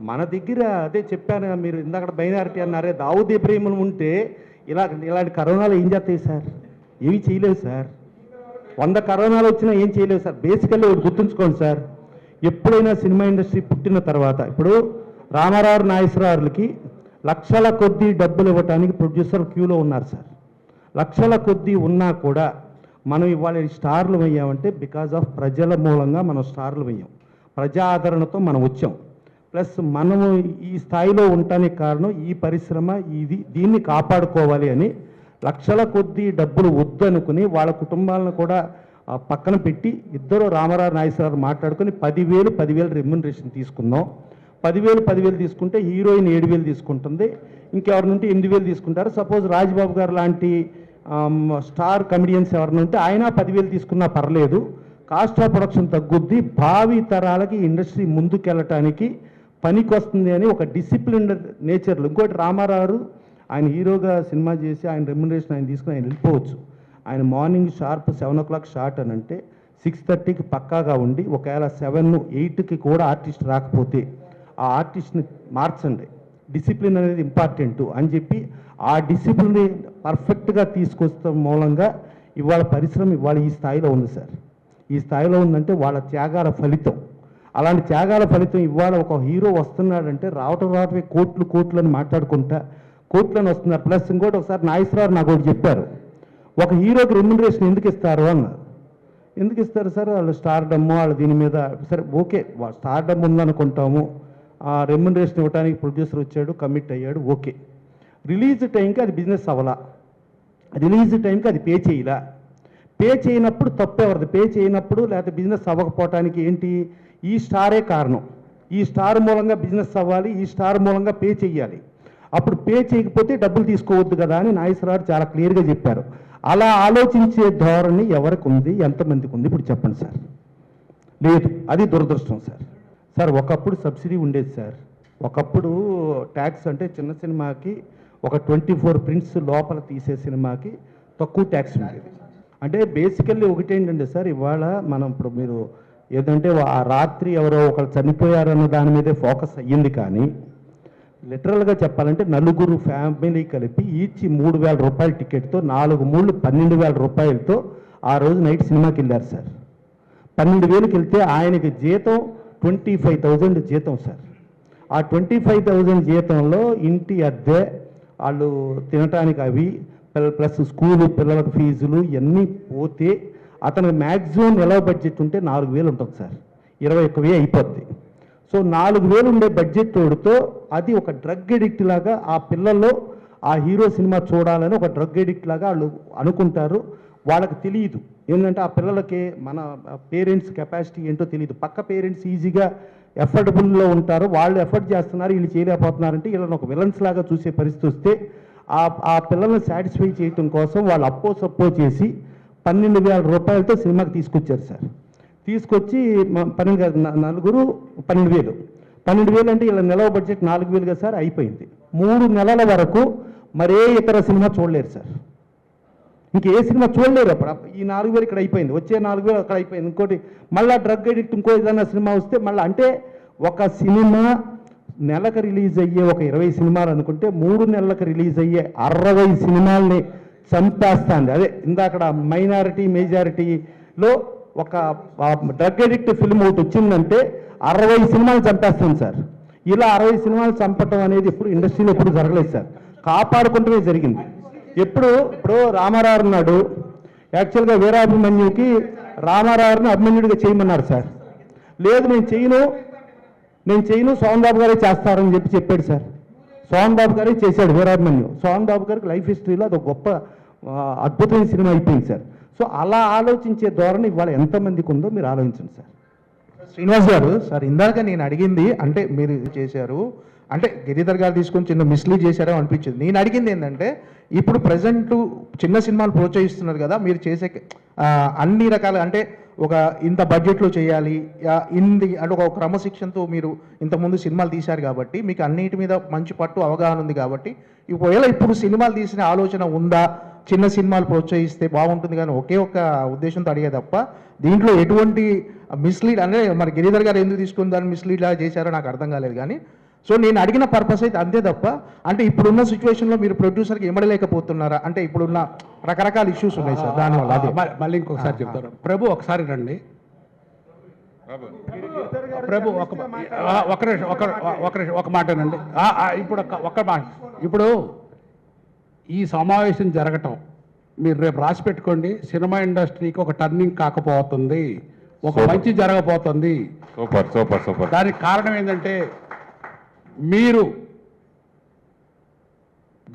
మన దగ్గర అదే చెప్పాను, మీరు ఇందాక మైనారిటీ అన్నారే, దావుద్ ఇబ్రహీములు ఉంటే ఇలాంటి కరోనాలు ఏం చేస్తాయి సార్? ఏమి చేయలేవు సార్. 100 కరోనాలు వచ్చినా ఏం చేయలేవు సార్. బేసికల్లీ గుర్తుంచుకోండి సార్, ఎప్పుడైనా సినిమా ఇండస్ట్రీ పుట్టిన తర్వాత ఇప్పుడు రామారావు నాగేశ్వరరావులకి లక్షల కొద్దీ డబ్బులు ఇవ్వటానికి ప్రొడ్యూసర్ క్యూలో ఉన్నారు సార్. లక్షల కొద్దీ ఉన్నా కూడా మనం ఇవాళ స్టార్లు అయ్యామంటే బికాజ్ ఆఫ్ ప్రజల మూలంగా మనం స్టార్లు అయ్యాం. ప్రజా ఆదరణతో మనం వచ్చాం. ప్లస్ మనము ఈ స్థాయిలో ఉండటానికి కారణం ఈ పరిశ్రమ, దీన్ని కాపాడుకోవాలి అని లక్షల కొద్దీ డబ్బులు వద్దనుకుని వాళ్ళ కుటుంబాలను కూడా పక్కన పెట్టి ఇద్దరు రామారావు నాగేశ్వరరావు మాట్లాడుకుని 10,000 రెమ్యునరేషన్ తీసుకుందాం. 10,000 తీసుకుంటే హీరోయిన్ 7,000 తీసుకుంటుంది, ఇంకెవరి నుండి 8,000 తీసుకుంటారు. సపోజ్ రాజ్బాబు గారు లాంటి స్టార్ కమెడియన్స్ ఎవరిని ఉంటే ఆయన 10,000 తీసుకున్నా పర్లేదు, కాస్ట్ ఆఫ్ ప్రొడక్షన్ తగ్గుద్ది, భావి తరాలకి ఇండస్ట్రీ ముందుకెళ్ళటానికి పనికి వస్తుంది అని ఒక డిసిప్లిన్ నేచర్లో. ఇంకోటి రామారావు ఆయన హీరోగా సినిమా చేసి ఆయన రెమ్యునరేషన్ ఆయన తీసుకుని ఆయన వెళ్ళిపోవచ్చు. ఆయన మార్నింగ్ షార్ప్ 7 o'clock షార్ట్ అని అంటే 6:30కి పక్కాగా ఉండి ఒకవేళ 7, 8కి కూడా ఆర్టిస్ట్ రాకపోతే ఆ ఆర్టిస్ట్ని మార్చండి. డిసిప్లిన్ అనేది ఇంపార్టెంట్ అని చెప్పి ఆ డిసిప్లిన్ని పర్ఫెక్ట్గా తీసుకొస్తాం మూలంగా ఇవాళ పరిశ్రమ ఇవాళ ఈ స్థాయిలో ఉంది సార్. ఈ స్థాయిలో ఉందంటే వాళ్ళ త్యాగాల ఫలితం. అలాంటి త్యాగాల ఫలితం ఇవాళ ఒక హీరో వస్తున్నాడంటే రావటమే కోట్లు అని మాట్లాడుకుంటా కోట్లని వస్తున్నారు. ప్లస్ ఇంకోటి ఒకసారి నాగేశ్వరరావు నాకు ఒకటి చెప్పారు, ఒక హీరోకి రెమ్యునరేషన్ ఎందుకు ఇస్తారు అన్నారు. ఎందుకు ఇస్తారు సార్? వాళ్ళు స్టార్డమ్ వాళ్ళ దీని మీద సరే ఓకే, స్టార్డమ్ ఉందనుకుంటాము, రెమ్యునరేషన్ ఇవ్వడానికి ప్రొడ్యూసర్ వచ్చాడు, కమిట్ అయ్యాడు, ఓకే. రిలీజ్ టైంకి అది బిజినెస్ అవ్వాలా, రిలీజ్ టైంకి అది పే చేయలా. పే చేయనప్పుడు తప్పు ఎవరిది? పే చేయనప్పుడు లేకపోతే బిజినెస్ అవ్వకపోవటానికి ఏంటి? ఈ స్టారే కారణం. ఈ స్టార్ మూలంగా బిజినెస్ అవ్వాలి, ఈ స్టార్ మూలంగా పే చేయాలి. అప్పుడు పే చేయకపోతే డబ్బులు తీసుకోవద్దు కదా అని నాగేశ్వరరావు చాలా క్లియర్గా చెప్పారు. అలా ఆలోచించే ధోరణి ఎవరికి ఉంది, ఎంతమందికి ఉంది ఇప్పుడు చెప్పండి సార్? లేదు. అది దురదృష్టం సార్. సార్ ఒకప్పుడు సబ్సిడీ ఉండేది సార్. ఒకప్పుడు ట్యాక్స్ అంటే చిన్న సినిమాకి ఒక 24 prints లోపల తీసే సినిమాకి తక్కువ ట్యాక్స్ ఉండేది. అంటే బేసికల్లీ ఒకటి ఏంటంటే సార్, ఇవాళ మనం ఇప్పుడు మీరు ఏదంటే ఆ రాత్రి ఎవరో ఒకరు చనిపోయారన్న దాని మీదే ఫోకస్ అయ్యింది. కానీ లిటరల్గా చెప్పాలంటే 4 ఫ్యామిలీ కలిపి ఈచ్ 3,000 రూపాయల టికెట్తో 4 3 12,000 రూపాయలతో ఆ రోజు నైట్ సినిమాకి వెళ్ళారు సార్. 12,000కి వెళ్తే ఆయనకి జీతం 25,000 జీతం సార్. ఆ 25,000 జీతంలో ఇంటి అద్దె, వాళ్ళు తినటానికి అవి ప్లస్ స్కూలు పిల్లలకు ఫీజులు ఇవన్నీ పోతే అతనికి మ్యాక్సిమం నెల బడ్జెట్ ఉంటే 4,000 ఉంటుంది సార్. 21,000 అయిపోద్ది. సో 4,000 ఉండే బడ్జెట్ తోడుతో అది ఒక డ్రగ్ ఎడిక్ట్ లాగా ఆ పిల్లల్లో ఆ హీరో సినిమా చూడాలని ఒక డ్రగ్ ఎడిక్ట్ లాగా వాళ్ళు అనుకుంటారు. వాళ్ళకి తెలియదు ఏంటంటే ఆ పిల్లలకి మన పేరెంట్స్ కెపాసిటీ ఏంటో తెలియదు. పక్క పేరెంట్స్ ఈజీగా ఎఫర్డబుల్లో ఉంటారు, వాళ్ళు ఎఫర్ట్ చేస్తున్నారు, వీళ్ళు చేయలేకపోతున్నారంటే వీళ్ళని ఒక విలన్స్ లాగా చూసే పరిస్థితి వస్తే ఆ పిల్లల్ని సాటిస్ఫై చేయటం కోసం వాళ్ళు సప్పో చేసి 12,000 రూపాయలతో సినిమాకి తీసుకొచ్చారు సార్. తీసుకొచ్చి 12,000 అంటే వీళ్ళ నెలవ బడ్జెట్ 4,000 కదా సార్, అయిపోయింది. 3 నెలల వరకు మరే ఇతర సినిమా చూడలేరు సార్, ఇంకే సినిమా చూడలేరు. అప్పుడు ఈ 4,000 ఇక్కడ అయిపోయింది, వచ్చే 4,000 అక్కడ అయిపోయింది. ఇంకోటి మళ్ళీ డ్రగ్ ఎడిక్ట్ ఇంకో ఏదైనా సినిమా వస్తే మళ్ళీ అంటే ఒక సినిమా నెలకు రిలీజ్ అయ్యే ఒక 20 సినిమాలు అనుకుంటే 3 నెలలకు రిలీజ్ అయ్యే 60 సినిమాల్ని చంపేస్తుంది. అదే ఇందాక మైనారిటీ మెజారిటీలో ఒక డ్రగ్ ఎడిక్ట్ ఫిల్మ్ ఒకటి వచ్చిందంటే 60 సినిమాలు చంపేస్తుంది సార్. ఇలా 60 సినిమాలు చంపటం అనేది ఇప్పుడు ఇండస్ట్రీలో ఎప్పుడు జరగలేదు సార్, కాపాడుకుంటూనే జరిగింది. ఇప్పుడు రామారావు ఉన్నాడు, యాక్చువల్గా వీరాభిమన్యుకి రామారావుని అభిమన్యుడిగా చేయమన్నారు సార్. లేదు నేను చేయను సోహన్ బాబు గారే చేస్తారని చెప్పాడు సార్. సోహన్ బాబు గారే చేశాడు వీరాభిమన్యు. సోహన్ బాబు గారికి లైఫ్ హిస్టరీలో అది ఒక గొప్ప అద్భుతమైన సినిమా అయిపోయింది సార్. సో అలా ఆలోచించే ధోరణి ఇవాళ ఎంతమందికి ఉందో మీరు ఆలోచించండి సార్. శ్రీనివాస్ గారు సార్, ఇందాక నేను అడిగింది అంటే మీరు చేశారు అంటే గిరిధర్ గారు తీసుకొని చిన్న మిస్లీడ్ చేశారో అనిపించింది. నేను అడిగింది ఏంటంటే ఇప్పుడు ప్రజెంట్ చిన్న సినిమాలు ప్రోత్సహిస్తున్నారు కదా, మీరు చేసే అన్ని రకాల అంటే ఒక ఇంత బడ్జెట్లో చేయాలి అంటే ఒక క్రమశిక్షణతో మీరు ఇంతకుముందు సినిమాలు తీశారు కాబట్టి మీకు అన్నిటి మీద మంచి పట్టు అవగాహన ఉంది కాబట్టి ఒకవేళ ఇప్పుడు సినిమాలు తీసిన ఆలోచన ఉందా, చిన్న సినిమాలు ప్రోత్సహిస్తే బాగుంటుంది కానీ ఒకే ఒక్క ఉద్దేశంతో అడిగే తప్ప దీంట్లో ఎటువంటి మిస్లీడ్ అంటే మరి గిరిధర్ గారు ఎందుకు తీసుకుని దాన్ని మిస్లీడ్ లాగా చేశారో నాకు అర్థం కాలేదు. కానీ సో నేను అడిగిన పర్పస్ అయితే అంతే తప్ప అంటే ఇప్పుడున్న సిచ్యువేషన్లో మీరు ప్రొడ్యూసర్కి ఇమ్మడలేకపోతున్నారా అంటే ఇప్పుడున్న రకరకాల ఇష్యూస్ ఉన్నాయి సార్ దానివల్ల. అదే మళ్ళీ ఇంకొకసారి చెప్తాను. ప్రభు ఒకసారి రండి. ప్రభు ఒక మాటనండి. ఇప్పుడు ఒక మాట. ఇప్పుడు ఈ సమావేశం జరగటం మీరు రేపు రాసి పెట్టుకోండి, సినిమా ఇండస్ట్రీకి ఒక టర్నింగ్ కాకపోతుంది, ఒక మంచి జరగబోతుంది. Super super super. దానికి కారణం ఏంటంటే మీరు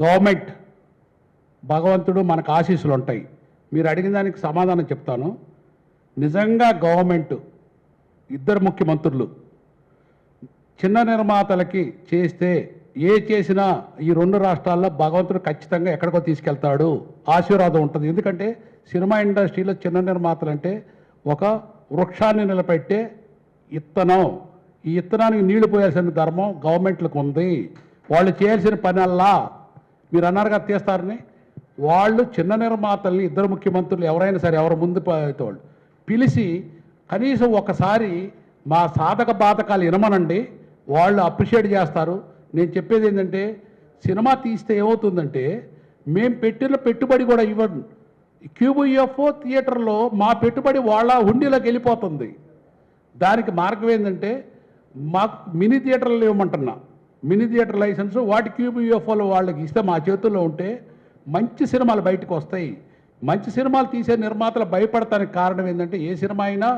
గవర్నమెంట్ భగవంతుడు మనకు ఆశీస్సులు ఉంటాయి. మీరు అడిగిన దానికి సమాధానం చెప్తాను. నిజంగా గవర్నమెంట్ ఇద్దరు ముఖ్యమంత్రులు చిన్న నిర్మాతలకి చేస్తే చేసినా ఈ 2 రాష్ట్రాల్లో భగవంతుడు ఖచ్చితంగా ఎక్కడికో తీసుకెళ్తాడు, ఆశీర్వాదం ఉంటుంది. ఎందుకంటే సినిమా ఇండస్ట్రీలో చిన్న నిర్మాతలు అంటే ఒక వృక్షాన్ని నిలబెట్టే ఇత్తనం. ఈ ఇత్తనానికి నీళ్లు పోయాల్సిన ధర్మం గవర్నమెంట్లకు ఉంది. వాళ్ళు చేయాల్సిన పనల్లా మీరు అన్నారు కదా తీస్తారని, వాళ్ళు చిన్న నిర్మాతల్ని ఇద్దరు ముఖ్యమంత్రులు ఎవరైనా సరే ఎవరు ముందు వాళ్ళు పిలిచి కనీసం ఒకసారి మా సాధక బాధకాలు వినమనండి, వాళ్ళు అప్రిషియేట్ చేస్తారు. నేను చెప్పేది ఏంటంటే సినిమా తీస్తే ఏమవుతుందంటే మేము పెట్టిన పెట్టుబడి కూడా ఇవ్వండి. క్యూబీఎఫ్ఓ థియేటర్లో మా పెట్టుబడి వాళ్ళ హుండీలోకి వెళ్ళిపోతుంది. దానికి మార్గం ఏంటంటే మాకు మినీ థియేటర్లు ఇవ్వమంటున్నా, మినీ థియేటర్ లైసెన్స్ వాటి క్యూబీఎఫ్ఓలో వాళ్ళకి ఇస్తే మా చేతుల్లో ఉంటే మంచి సినిమాలు బయటకు వస్తాయి. మంచి సినిమాలు తీసే నిర్మాతలు భయపడటానికి కారణం ఏంటంటే ఏ సినిమా అయినా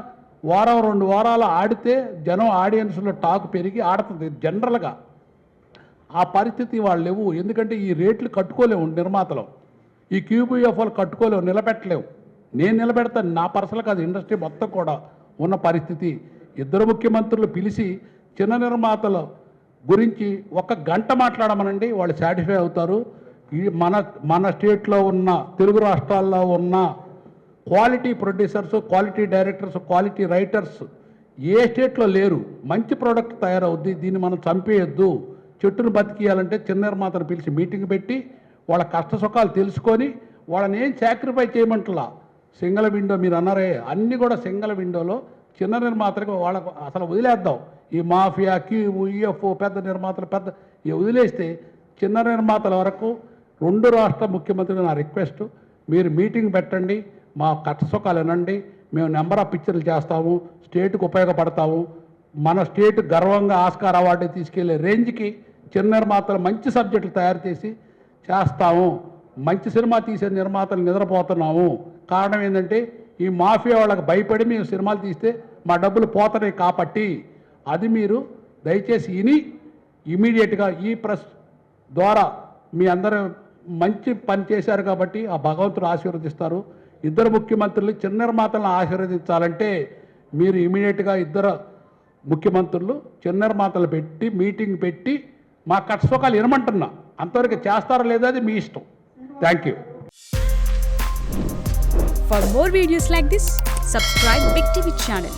వారం 2 వారాలు ఆడితే జనం ఆడియన్స్లో టాక్ పెరిగి ఆడుతుంది. జనరల్గా ఆ పరిస్థితి వాళ్ళు లేవు. ఎందుకంటే ఈ రేట్లు కట్టుకోలేవు నిర్మాతలు, ఈ క్యూబీఎఫ్ఓలు కట్టుకోలేవు, నిలబెట్టలేవు. నేను నిలబెడతాను, నా పర్సనల్ కాదు, ఇండస్ట్రీ మొత్తం కూడా ఉన్న పరిస్థితి. ఇద్దరు ముఖ్యమంత్రులు పిలిచి చిన్న నిర్మాతల గురించి 1 గంట మాట్లాడమనండి, వాళ్ళు సాటిస్ఫై అవుతారు. ఈ మన స్టేట్లో ఉన్న తెలుగు రాష్ట్రాల్లో ఉన్న quality producers, quality directors, quality writers ఏ స్టేట్లో లేరు. మంచి ప్రోడక్ట్ తయారవుద్ది, దీన్ని మనం చంపేయొద్దు. చెట్టును బతికియాలంటే చిన్న నిర్మాతను పిలిచి మీటింగ్ పెట్టి వాళ్ళ కష్ట సుఖాలు తెలుసుకొని వాళ్ళని ఏం సాక్రిఫై చేయమంటలా. సింగిల్ విండో మీరు అన్నారే, అన్నీ కూడా సింగిల్ విండోలో చిన్న నిర్మాతలకు వాళ్ళకు అసలు వదిలేద్దాం. ఈ మాఫియా క్యూబీఎఫ్ఓ పెద్ద నిర్మాతలు వదిలేస్తే చిన్న నిర్మాతల వరకు 2 రాష్ట్ర ముఖ్యమంత్రులు నా రిక్వెస్ట్, మీరు మీటింగ్ పెట్టండి, మా కష్ట సుఖాలు వినండి, మేము నెంబర్ ఆఫ్ పిక్చర్లు చేస్తాము, స్టేట్కి ఉపయోగపడతాము, మన స్టేట్ గర్వంగా ఆస్కార్ అవార్డు తీసుకెళ్లే రేంజ్కి చిన్న నిర్మాతలు మంచి సబ్జెక్టులు తయారు చేసి చేస్తాము. మంచి సినిమా తీసే నిర్మాతలు నిద్రపోతున్నాము. కారణం ఏంటంటే ఈ మాఫియా వాళ్ళకి భయపడి మేము సినిమాలు తీస్తే మా డబ్బులు పోతున్నాయి కాబట్టి అది మీరు దయచేసి విని ఇమీడియట్గా ఈ ప్రెస్ ద్వారా మీ అందరూ మంచి పని చేశారు కాబట్టి ఆ భగవంతుడు ఆశీర్వదిస్తారు. ఇద్దరు ముఖ్యమంత్రులు చిన్న నిర్మాతలను ఆశీర్వదించాలంటే మీరు ఇమీడియట్గా ఇద్దరు ముఖ్యమంత్రులు చిన్న నిర్మాతలు పెట్టి మీటింగ్ పెట్టి మా కష్టసుఖాలు వినమంటున్నా. అంతవరకు చేస్తారో లేదో అది మీ ఇష్టం. Thank you. For more videos like this, subscribe Big TV channel.